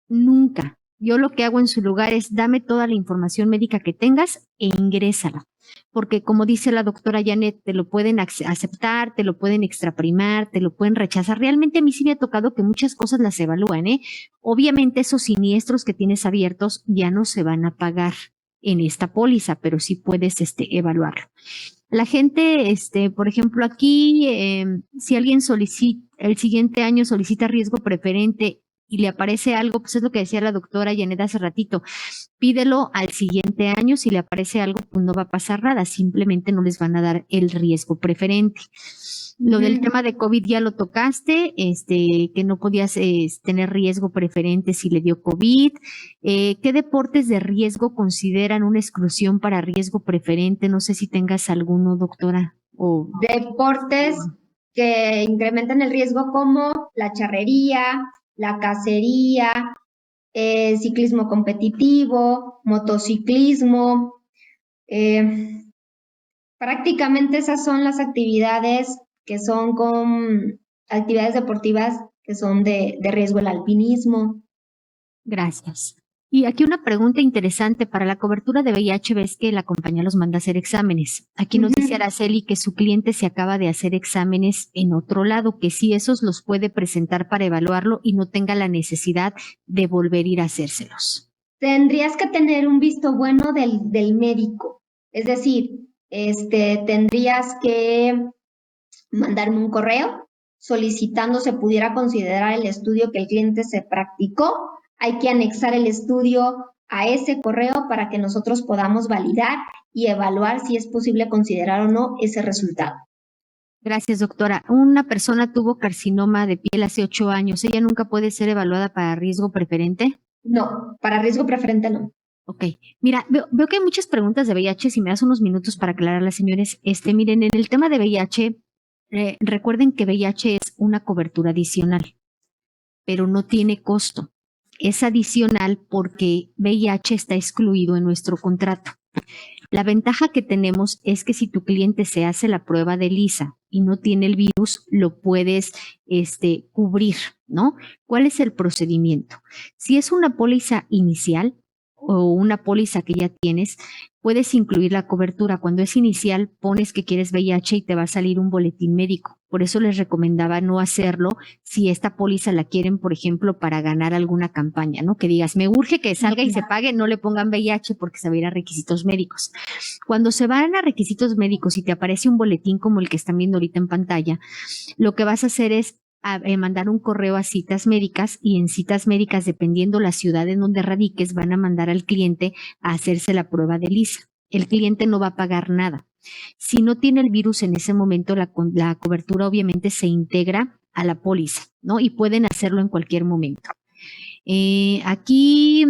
Nunca. Yo lo que hago en su lugar es dame toda la información médica que tengas e ingrésala. Porque como dice la doctora Janet, te lo pueden aceptar, te lo pueden extraprimar, te lo pueden rechazar. Realmente a mí sí me ha tocado que muchas cosas las evalúan, ¿eh? Obviamente esos siniestros que tienes abiertos ya no se van a pagar en esta póliza, pero sí puedes evaluarlo. La gente, por ejemplo, aquí, si alguien el siguiente año solicita riesgo preferente y le aparece algo, pues es lo que decía la doctora Janet hace ratito, pídelo al siguiente año, si le aparece algo, pues no va a pasar nada, simplemente no les van a dar el riesgo preferente. Lo del tema de COVID ya lo tocaste, que no podías tener riesgo preferente si le dio COVID. ¿Qué deportes de riesgo consideran una exclusión para riesgo preferente? No sé si tengas alguno, doctora. O Deportes que incrementan el riesgo como la charrería, la cacería, ciclismo competitivo, motociclismo. Prácticamente esas son las actividades que son con actividades deportivas que son de riesgo, el alpinismo. Gracias. Y aquí una pregunta interesante para la cobertura de VIH, ves que la compañía los manda a hacer exámenes. Aquí nos dice Araceli que su cliente se acaba de hacer exámenes en otro lado, que sí esos los puede presentar para evaluarlo y no tenga la necesidad de volver a ir a hacérselos. Tendrías que tener un visto bueno del médico. Es decir, tendrías que mandarme un correo solicitando se pudiera considerar el estudio que el cliente se practicó. Hay que anexar el estudio a ese correo para que nosotros podamos validar y evaluar si es posible considerar o no ese resultado. Gracias, doctora. Una persona tuvo carcinoma de piel hace 8 años. ¿Ella nunca puede ser evaluada para riesgo preferente? No, para riesgo preferente no. Ok. Mira, veo que hay muchas preguntas de VIH. Si me das unos minutos para aclararlas, señores. Miren, en el tema de VIH, recuerden que VIH es una cobertura adicional, pero no tiene costo. Es adicional porque VIH está excluido en nuestro contrato. La ventaja que tenemos es que si tu cliente se hace la prueba de ELISA y no tiene el virus, lo puedes cubrir, ¿no? ¿Cuál es el procedimiento? Si es una póliza inicial o una póliza que ya tienes, puedes incluir la cobertura. Cuando es inicial, pones que quieres VIH y te va a salir un boletín médico. Por eso les recomendaba no hacerlo si esta póliza la quieren, por ejemplo, para ganar alguna campaña, ¿no? Que digas, me urge que salga y se pague, no le pongan VIH porque se va a ir a requisitos médicos. Cuando se van a requisitos médicos y te aparece un boletín como el que están viendo ahorita en pantalla, lo que vas a hacer es mandar un correo a citas médicas y en citas médicas, dependiendo la ciudad en donde radiques, van a mandar al cliente a hacerse la prueba de ELISA. El cliente no va a pagar nada. Si no tiene el virus en ese momento, la cobertura obviamente se integra a la póliza, ¿no? Y pueden hacerlo en cualquier momento. Aquí,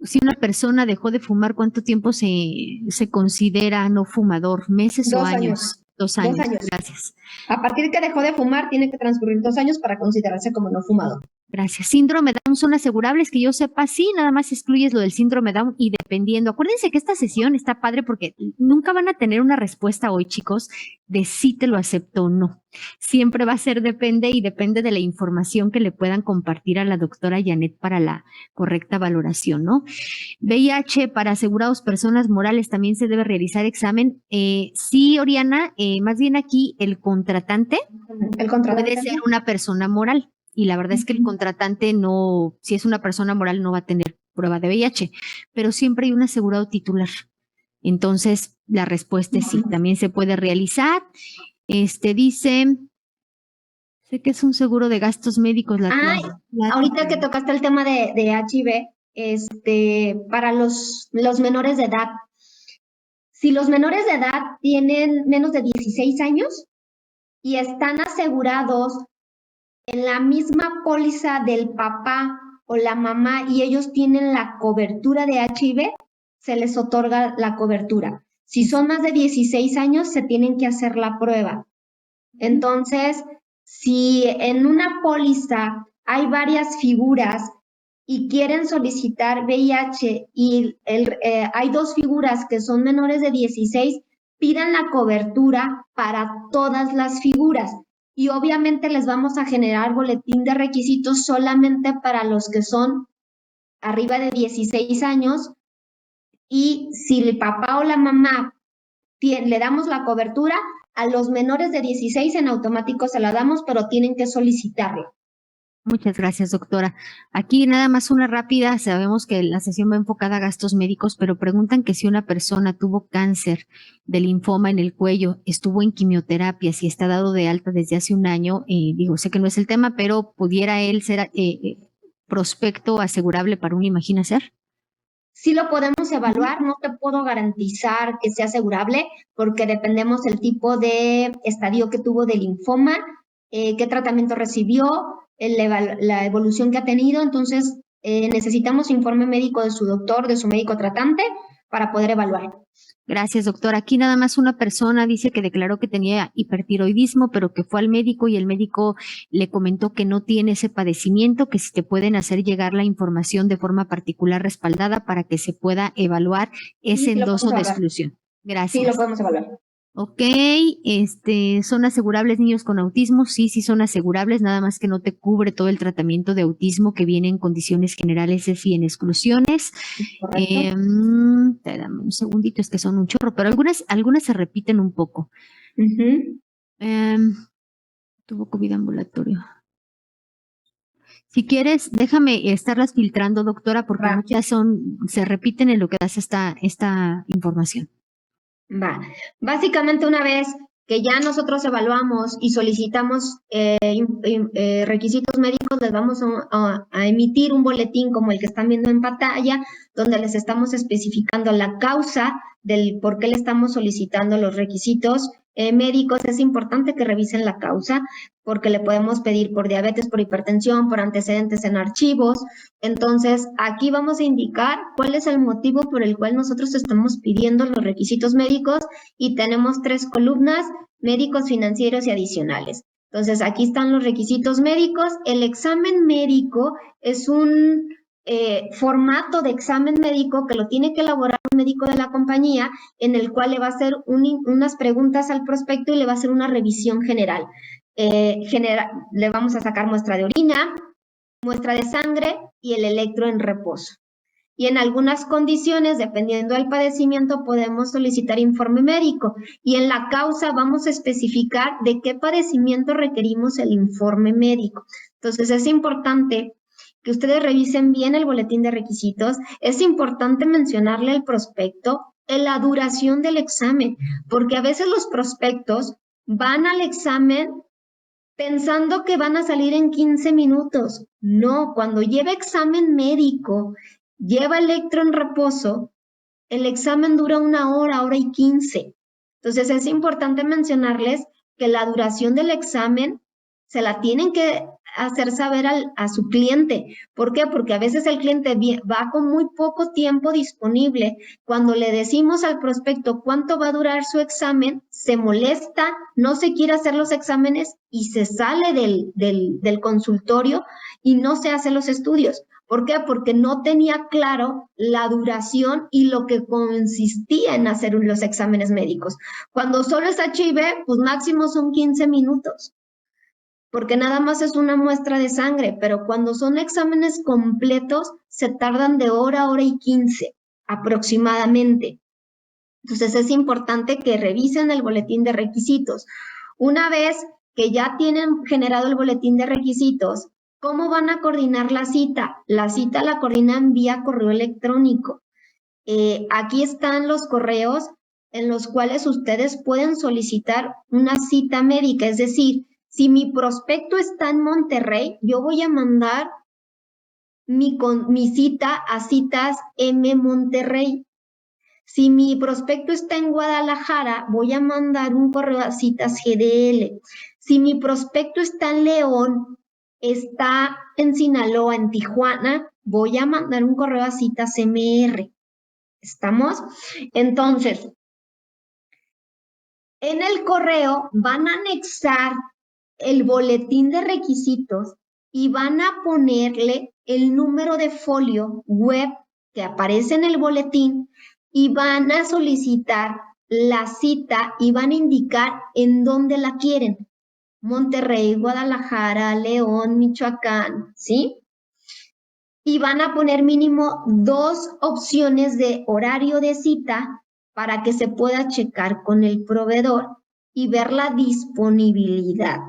si una persona dejó de fumar, ¿cuánto tiempo se considera no fumador? ¿Meses o años? 2 años. 2 años. Gracias. A partir que dejó de fumar, tiene que transcurrir 2 años para considerarse como no fumador. Gracias. Síndrome Down son asegurables, que yo sepa, sí, nada más excluyes lo del síndrome Down y dependiendo. Acuérdense que esta sesión está padre porque nunca van a tener una respuesta hoy, chicos, de si te lo acepto o no. Siempre va a ser depende y depende de la información que le puedan compartir a la doctora Janet para la correcta valoración, ¿no? VIH para asegurados personas morales también se debe realizar examen. Sí, Oriana, más bien aquí el contratante puede ser una persona moral. Y la verdad es que el contratante no, si es una persona moral, no va a tener prueba de VIH, pero siempre hay un asegurado titular. Entonces, la respuesta es sí, también se puede realizar. Dice, sé que es un seguro de gastos médicos. Ahorita que tocaste el tema de HIV, para los menores de edad. Si los menores de edad tienen menos de 16 años y están asegurados en la misma póliza del papá o la mamá y ellos tienen la cobertura de HIV, se les otorga la cobertura. Si son más de 16 años, se tienen que hacer la prueba. Entonces, si en una póliza hay varias figuras y quieren solicitar VIH y hay 2 figuras que son menores de 16, pidan la cobertura para todas las figuras. Y obviamente les vamos a generar boletín de requisitos solamente para los que son arriba de 16 años. Y si el papá o la mamá le damos la cobertura, a los menores de 16 en automático se la damos, pero tienen que solicitarla. Muchas gracias, doctora. Aquí nada más una rápida. Sabemos que la sesión va enfocada a gastos médicos, pero preguntan que si una persona tuvo cáncer de linfoma en el cuello, estuvo en quimioterapia, si está dado de alta desde hace un año, sé que no es el tema, pero pudiera él ser prospecto asegurable para un Imagina Ser. Sí lo podemos evaluar, no te puedo garantizar que sea asegurable porque dependemos del tipo de estadio que tuvo de linfoma, qué tratamiento recibió, la evolución que ha tenido. Entonces necesitamos informe médico de su doctor, de su médico tratante para poder evaluar. Gracias, doctor. Aquí nada más una persona dice que declaró que tenía hipertiroidismo, pero que fue al médico y el médico le comentó que no tiene ese padecimiento, que si te pueden hacer llegar la información de forma particular respaldada para que se pueda evaluar ese endoso de exclusión. Gracias. Sí, lo podemos evaluar. Ok, ¿son asegurables niños con autismo? Sí, sí son asegurables, nada más que no te cubre todo el tratamiento de autismo que viene en condiciones generales y en exclusiones. Dame un segundito, es que son un chorro, pero algunas se repiten un poco. Tuvo COVID ambulatorio. Si quieres, déjame estarlas filtrando, doctora, porque muchas se repiten en lo que das esta información. Va. Básicamente, una vez que ya nosotros evaluamos y solicitamos requisitos médicos, les vamos a emitir un boletín como el que están viendo en pantalla, donde les estamos especificando la causa del por qué le estamos solicitando los requisitos médicos. Es importante que revisen la causa porque le podemos pedir por diabetes, por hipertensión, por antecedentes en archivos. Entonces, aquí vamos a indicar cuál es el motivo por el cual nosotros estamos pidiendo los requisitos médicos y tenemos 3 columnas: médicos, financieros y adicionales. Entonces, aquí están los requisitos médicos. El examen médico es un formato de examen médico que lo tiene que elaborar un médico de la compañía, en el cual le va a hacer unas preguntas al prospecto y le va a hacer una revisión general. Le vamos a sacar muestra de orina, muestra de sangre y el electro en reposo. Y en algunas condiciones, dependiendo del padecimiento, podemos solicitar informe médico. Y en la causa vamos a especificar de qué padecimiento requerimos el informe médico. Entonces, es importante que ustedes revisen bien el boletín de requisitos. Es importante mencionarle al prospecto la duración del examen, porque a veces los prospectos van al examen pensando que van a salir en 15 minutos. No, cuando lleva examen médico, lleva electro en reposo, el examen dura 1 hora, 1:15. Entonces es importante mencionarles que la duración del examen se la tienen que hacer saber a su cliente. ¿Por qué? Porque a veces el cliente va con muy poco tiempo disponible. Cuando le decimos al prospecto cuánto va a durar su examen, se molesta, no se quiere hacer los exámenes y se sale del consultorio y no se hace los estudios. ¿Por qué? Porque no tenía claro la duración y lo que consistía en hacer los exámenes médicos. Cuando solo es HIV, pues máximo son 15 minutos. Porque nada más es una muestra de sangre, pero cuando son exámenes completos, se tardan de 1:15 aproximadamente. Entonces, es importante que revisen el boletín de requisitos. Una vez que ya tienen generado el boletín de requisitos, ¿cómo van a coordinar la cita? La cita la coordinan vía correo electrónico. Aquí están los correos en los cuales ustedes pueden solicitar una cita médica, es decir, si mi prospecto está en Monterrey, yo voy a mandar mi cita a Citas M Monterrey. Si mi prospecto está en Guadalajara, voy a mandar un correo a Citas GDL. Si mi prospecto está en León, está en Sinaloa, en Tijuana, voy a mandar un correo a Citas MR. ¿Estamos? Entonces, en el correo van a anexar el boletín de requisitos y van a ponerle el número de folio web que aparece en el boletín y van a solicitar la cita y van a indicar en dónde la quieren. Monterrey, Guadalajara, León, Michoacán, ¿sí? Y van a poner mínimo 2 opciones de horario de cita para que se pueda checar con el proveedor y ver la disponibilidad.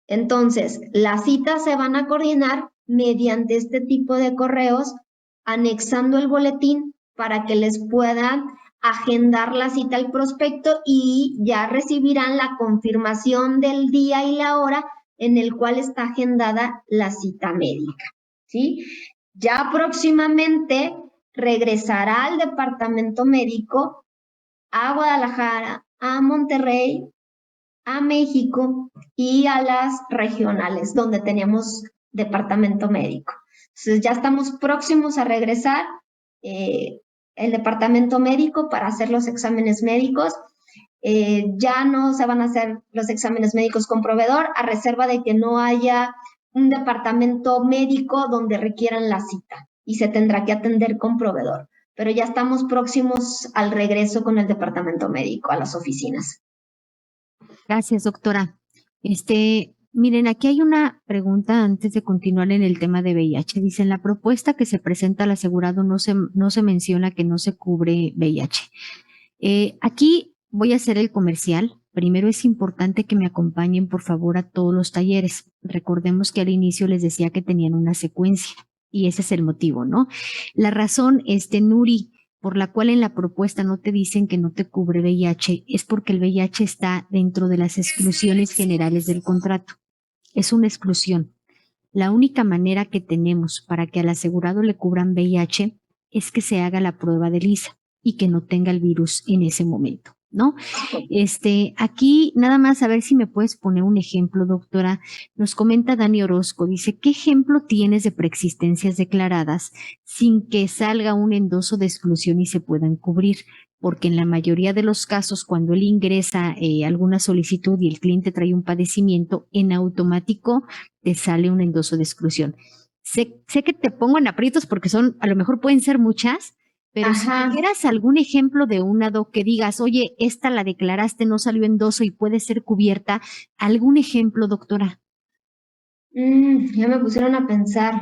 Entonces, las citas se van a coordinar mediante este tipo de correos, anexando el boletín para que les puedan agendar la cita al prospecto y ya recibirán la confirmación del día y la hora en el cual está agendada la cita médica, ¿sí? Ya próximamente regresará al departamento médico, a Guadalajara, a Monterrey, a México y a las regionales donde teníamos departamento médico. Entonces ya estamos próximos a regresar el departamento médico para hacer los exámenes médicos. Ya no se van a hacer los exámenes médicos con proveedor a reserva de que no haya un departamento médico donde requieran la cita y se tendrá que atender con proveedor. Pero ya estamos próximos al regreso con el departamento médico a las oficinas. Gracias, doctora. Miren, aquí hay una pregunta antes de continuar en el tema de VIH. Dice, en la propuesta que se presenta al asegurado no se menciona que no se cubre VIH. Aquí voy a hacer el comercial. Primero es importante que me acompañen, por favor, a todos los talleres. Recordemos que al inicio les decía que tenían una secuencia y ese es el motivo, ¿no? La razón, Nuri, por la cual en la propuesta no te dicen que no te cubre VIH, es porque el VIH está dentro de las exclusiones generales del contrato. Es una exclusión. La única manera que tenemos para que al asegurado le cubran VIH es que se haga la prueba de ELISA y que no tenga el virus en ese momento, ¿no? Aquí nada más a ver si me puedes poner un ejemplo, doctora. Nos comenta Dani Orozco, dice, ¿qué ejemplo tienes de preexistencias declaradas sin que salga un endoso de exclusión y se puedan cubrir? Porque en la mayoría de los casos, cuando él ingresa alguna solicitud y el cliente trae un padecimiento, en automático te sale un endoso de exclusión. Sé que te pongo en aprietos porque a lo mejor pueden ser muchas, pero Ajá. si tuvieras algún ejemplo de una doc que digas, oye, esta la declaraste, no salió endoso y puede ser cubierta, ¿algún ejemplo, doctora? Ya me pusieron a pensar.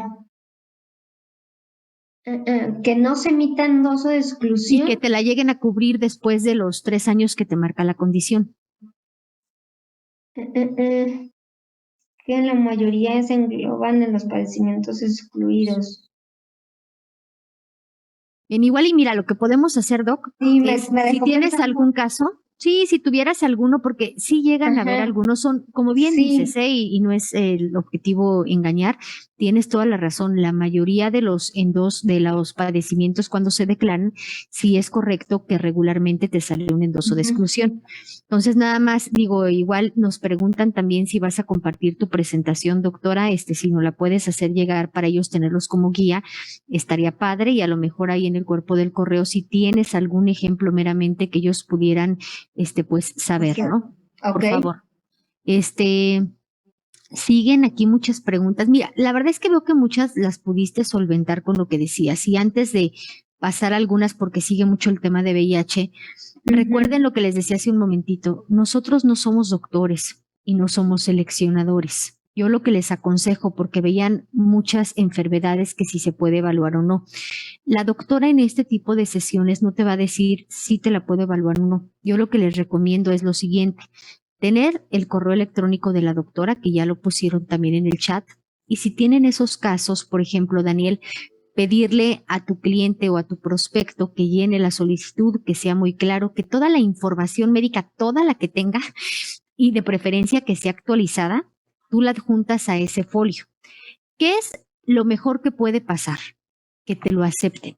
Que no se emita endoso de Y exclusión. que te la lleguen a cubrir después de los 3 años que te marca la condición. Que en la mayoría se engloban en los padecimientos excluidos. Bien, igual y mira, lo que podemos hacer, doc, Sí, es, me si dejó tienes pensando. algún caso, sí, si tuvieras alguno, porque sí llegan a haber Ajá. algunos, son, como bien Sí. dices, y no es el objetivo engañar, tienes toda la razón, la mayoría de los padecimientos cuando se declaran, sí es correcto que regularmente te sale un endoso de exclusión. Entonces, nada más, digo, igual nos preguntan también si vas a compartir tu presentación, doctora, si no la puedes hacer llegar para ellos tenerlos como guía, estaría padre, y a lo mejor ahí en el cuerpo del correo, si tienes algún ejemplo meramente que ellos pudieran, pues, saber, ¿no? Por favor. Siguen aquí muchas preguntas. Mira, la verdad es que veo que muchas las pudiste solventar con lo que decías. Y antes de pasar algunas, porque sigue mucho el tema de VIH, recuerden lo que les decía hace un momentito. Nosotros no somos doctores y no somos seleccionadores. Yo lo que les aconsejo, porque veían muchas enfermedades que si se puede evaluar o no. La doctora en este tipo de sesiones no te va a decir si te la puede evaluar o no. Yo lo que les recomiendo es lo siguiente. Tener el correo electrónico de la doctora, que ya lo pusieron también en el chat. Y si tienen esos casos, por ejemplo, Daniel, pedirle a tu cliente o a tu prospecto que llene la solicitud, que sea muy claro, que toda la información médica, toda la que tenga, y de preferencia que sea actualizada, tú la adjuntas a ese folio. ¿Qué es lo mejor que puede pasar? Que te lo acepten.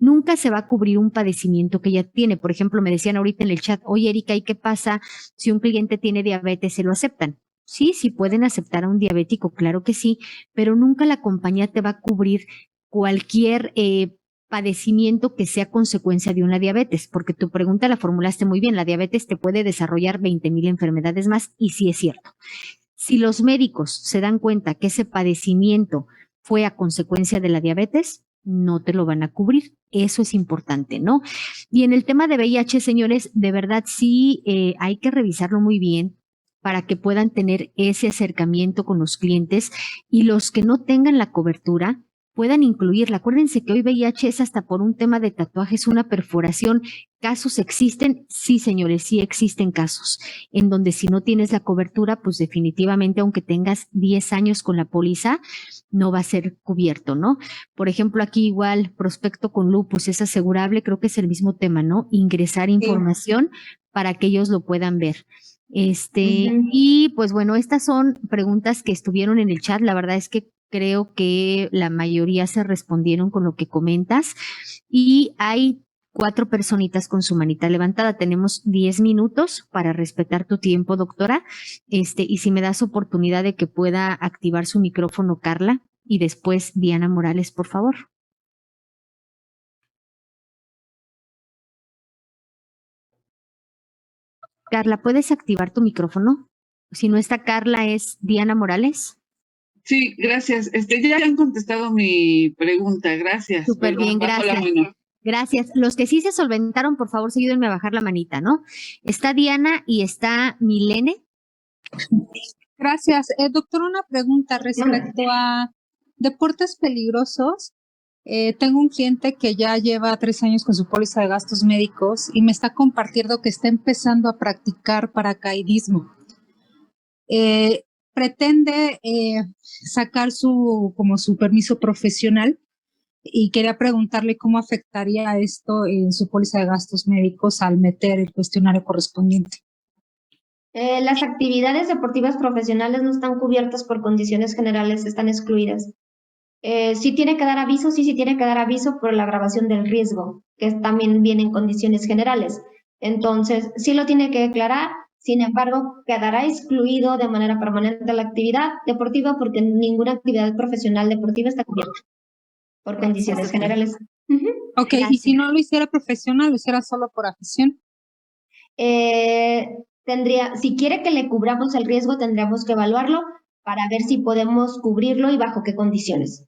Nunca se va a cubrir un padecimiento que ya tiene. Por ejemplo, me decían ahorita en el chat, oye, Erika, ¿y qué pasa si un cliente tiene diabetes? ¿Se lo aceptan? Sí, sí pueden aceptar a un diabético, claro que sí, pero nunca la compañía te va a cubrir cualquier padecimiento que sea consecuencia de una diabetes, porque tu pregunta la formulaste muy bien, la diabetes te puede desarrollar 20,000 enfermedades más, y sí es cierto. Si los médicos se dan cuenta que ese padecimiento fue a consecuencia de la diabetes, no te lo van a cubrir. Eso es importante, ¿no? Y en el tema de VIH, señores, de verdad sí hay que revisarlo muy bien para que puedan tener ese acercamiento con los clientes, y los que no tengan la cobertura, puedan incluirla. Acuérdense que hoy VIH es hasta por un tema de tatuajes, una perforación. ¿Casos existen? Sí, señores, sí existen casos en donde si no tienes la cobertura, pues definitivamente, aunque tengas 10 años con la póliza, no va a ser cubierto, ¿no? Por ejemplo, aquí igual, prospecto con lupus es asegurable, creo que es el mismo tema, ¿no? Ingresar información para que ellos lo puedan ver. Y pues bueno, estas son preguntas que estuvieron en el chat. La verdad es que creo que la mayoría se respondieron con lo que comentas y hay 4 personitas con su manita levantada. Tenemos 10 minutos para respetar tu tiempo, doctora. Y si me das oportunidad de que pueda activar su micrófono, Carla, y después Diana Morales, por favor. Carla, ¿puedes activar tu micrófono? Si no está Carla, ¿es Diana Morales? Sí, gracias. Ya han contestado mi pregunta, gracias. Súper bien, gracias. Gracias. Los que sí se solventaron, por favor, sí ayúdenme a bajar la manita, ¿no? Está Diana y está Milene. Gracias. Doctor, una pregunta respecto a deportes peligrosos. Tengo un cliente que ya lleva 3 años con su póliza de gastos médicos y me está compartiendo que está empezando a practicar paracaidismo. Pretende sacar su permiso profesional y quería preguntarle cómo afectaría esto en su póliza de gastos médicos al meter el cuestionario correspondiente. Las actividades deportivas profesionales no están cubiertas por condiciones generales, están excluidas. Sí tiene que dar aviso, sí tiene que dar aviso por la agravación del riesgo, que también viene en condiciones generales. Entonces, sí lo tiene que declarar, sin embargo, quedará excluido de manera permanente la actividad deportiva porque ninguna actividad profesional deportiva está cubierta por condiciones generales. Ok, gracias. Y si no lo hiciera profesional, lo hiciera solo por afición. Si quiere que le cubramos el riesgo, tendríamos que evaluarlo para ver si podemos cubrirlo y bajo qué condiciones.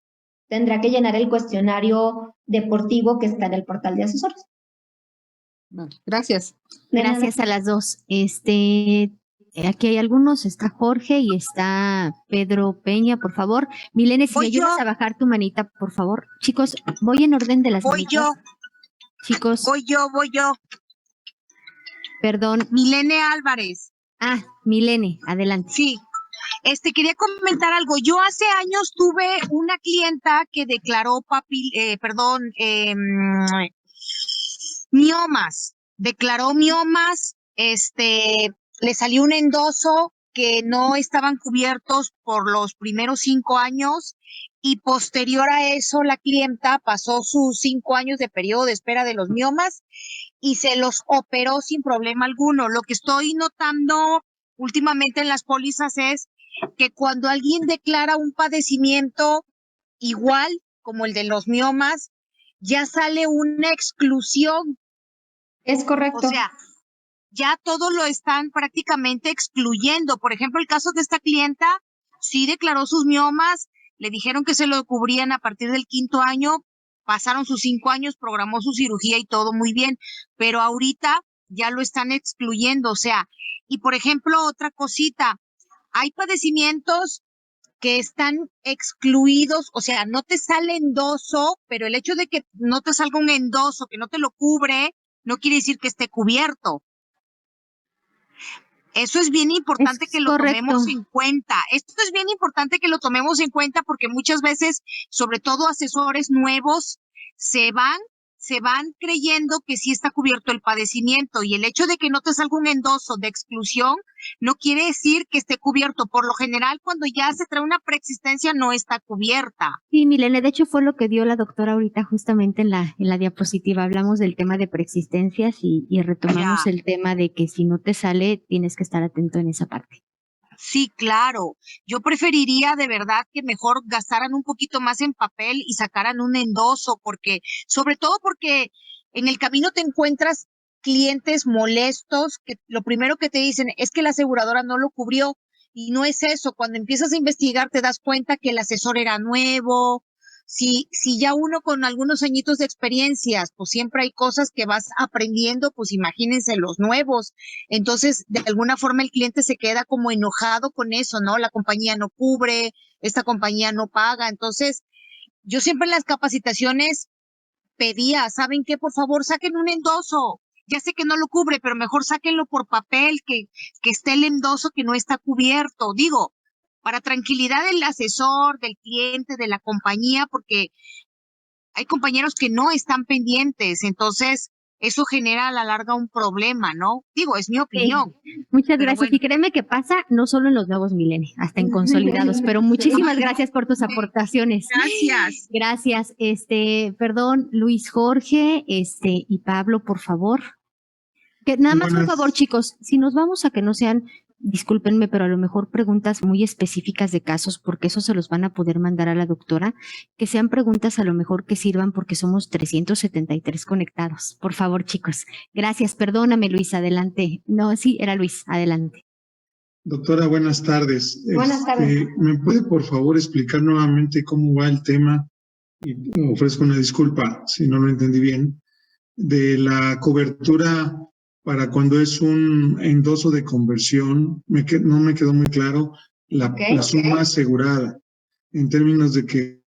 Tendrá que llenar el cuestionario deportivo que está en el portal de asesores. Gracias. Gracias a las dos. Aquí hay algunos, está Jorge y está Pedro Peña, por favor. Milene, si me ayudas a bajar tu manita, por favor. Chicos, voy en orden de las manitas. Voy yo. Chicos. Voy yo. Perdón. Milene Álvarez. Milene, adelante. Sí. Quería comentar algo. Yo hace años tuve una clienta que declaró miomas. Declaró miomas, le salió un endoso que no estaban cubiertos por los primeros 5 años y posterior a eso la clienta pasó sus 5 años de periodo de espera de los miomas y se los operó sin problema alguno. Lo que estoy notando últimamente en las pólizas es que cuando alguien declara un padecimiento igual como el de los miomas, ya sale una exclusión. Es correcto. O sea, ya todo lo están prácticamente excluyendo. Por ejemplo, el caso de esta clienta, sí declaró sus miomas, le dijeron que se lo cubrían a partir del 5.º año, pasaron sus 5 años, programó su cirugía y todo muy bien, pero ahorita ya lo están excluyendo. O sea, y por ejemplo, otra cosita, hay padecimientos que están excluidos, o sea, no te sale endoso, pero el hecho de que no te salga un endoso que no te lo cubre, no quiere decir que esté cubierto. Eso es bien importante que lo tomemos en cuenta. Esto es bien importante que lo tomemos en cuenta porque muchas veces, sobre todo asesores nuevos, se van creyendo que sí está cubierto el padecimiento y el hecho de que no te salga un endoso de exclusión no quiere decir que esté cubierto. Por lo general, cuando ya se trae una preexistencia, no está cubierta. Sí, Milene, de hecho fue lo que dio la doctora ahorita justamente en la diapositiva. Hablamos del tema de preexistencias y retomamos el tema de que si no te sale, tienes que estar atento en esa parte. Sí, claro. Yo preferiría de verdad que mejor gastaran un poquito más en papel y sacaran un endoso, sobre todo porque en el camino te encuentras clientes molestos que lo primero que te dicen es que la aseguradora no lo cubrió y no es eso. Cuando empiezas a investigar te das cuenta que el asesor era nuevo. Si ya uno con algunos añitos de experiencias, pues siempre hay cosas que vas aprendiendo, pues imagínense los nuevos. Entonces, de alguna forma el cliente se queda como enojado con eso, ¿no? La compañía no cubre, esta compañía no paga. Entonces, yo siempre en las capacitaciones pedía, ¿saben qué? Por favor, saquen un endoso. Ya sé que no lo cubre, pero mejor sáquenlo por papel, que esté el endoso que no está cubierto. Digo, para tranquilidad del asesor, del cliente, de la compañía, porque hay compañeros que no están pendientes, entonces eso genera a la larga un problema, ¿no? Digo, es mi opinión. Sí. Muchas Pero gracias. bueno. Y créeme que pasa no solo en los nuevos milenios, hasta en consolidados, pero muchísimas gracias por tus aportaciones. Gracias. Gracias. Perdón, Luis Jorge, y Pablo, por favor. Que nada más un favor, chicos, si nos vamos a que no sean, discúlpenme, pero a lo mejor preguntas muy específicas de casos, porque eso se los van a poder mandar a la doctora, que sean preguntas a lo mejor que sirvan porque somos 373 conectados. Por favor, chicos. Gracias. Perdóname, Luis, adelante. No, sí, era Luis, adelante. Doctora, buenas tardes. Buenas tardes. ¿Me puede por favor explicar nuevamente cómo va el tema? Y ofrezco una disculpa si no lo entendí bien, de la cobertura para cuando es un endoso de conversión. No me quedó muy claro la suma asegurada, en términos de que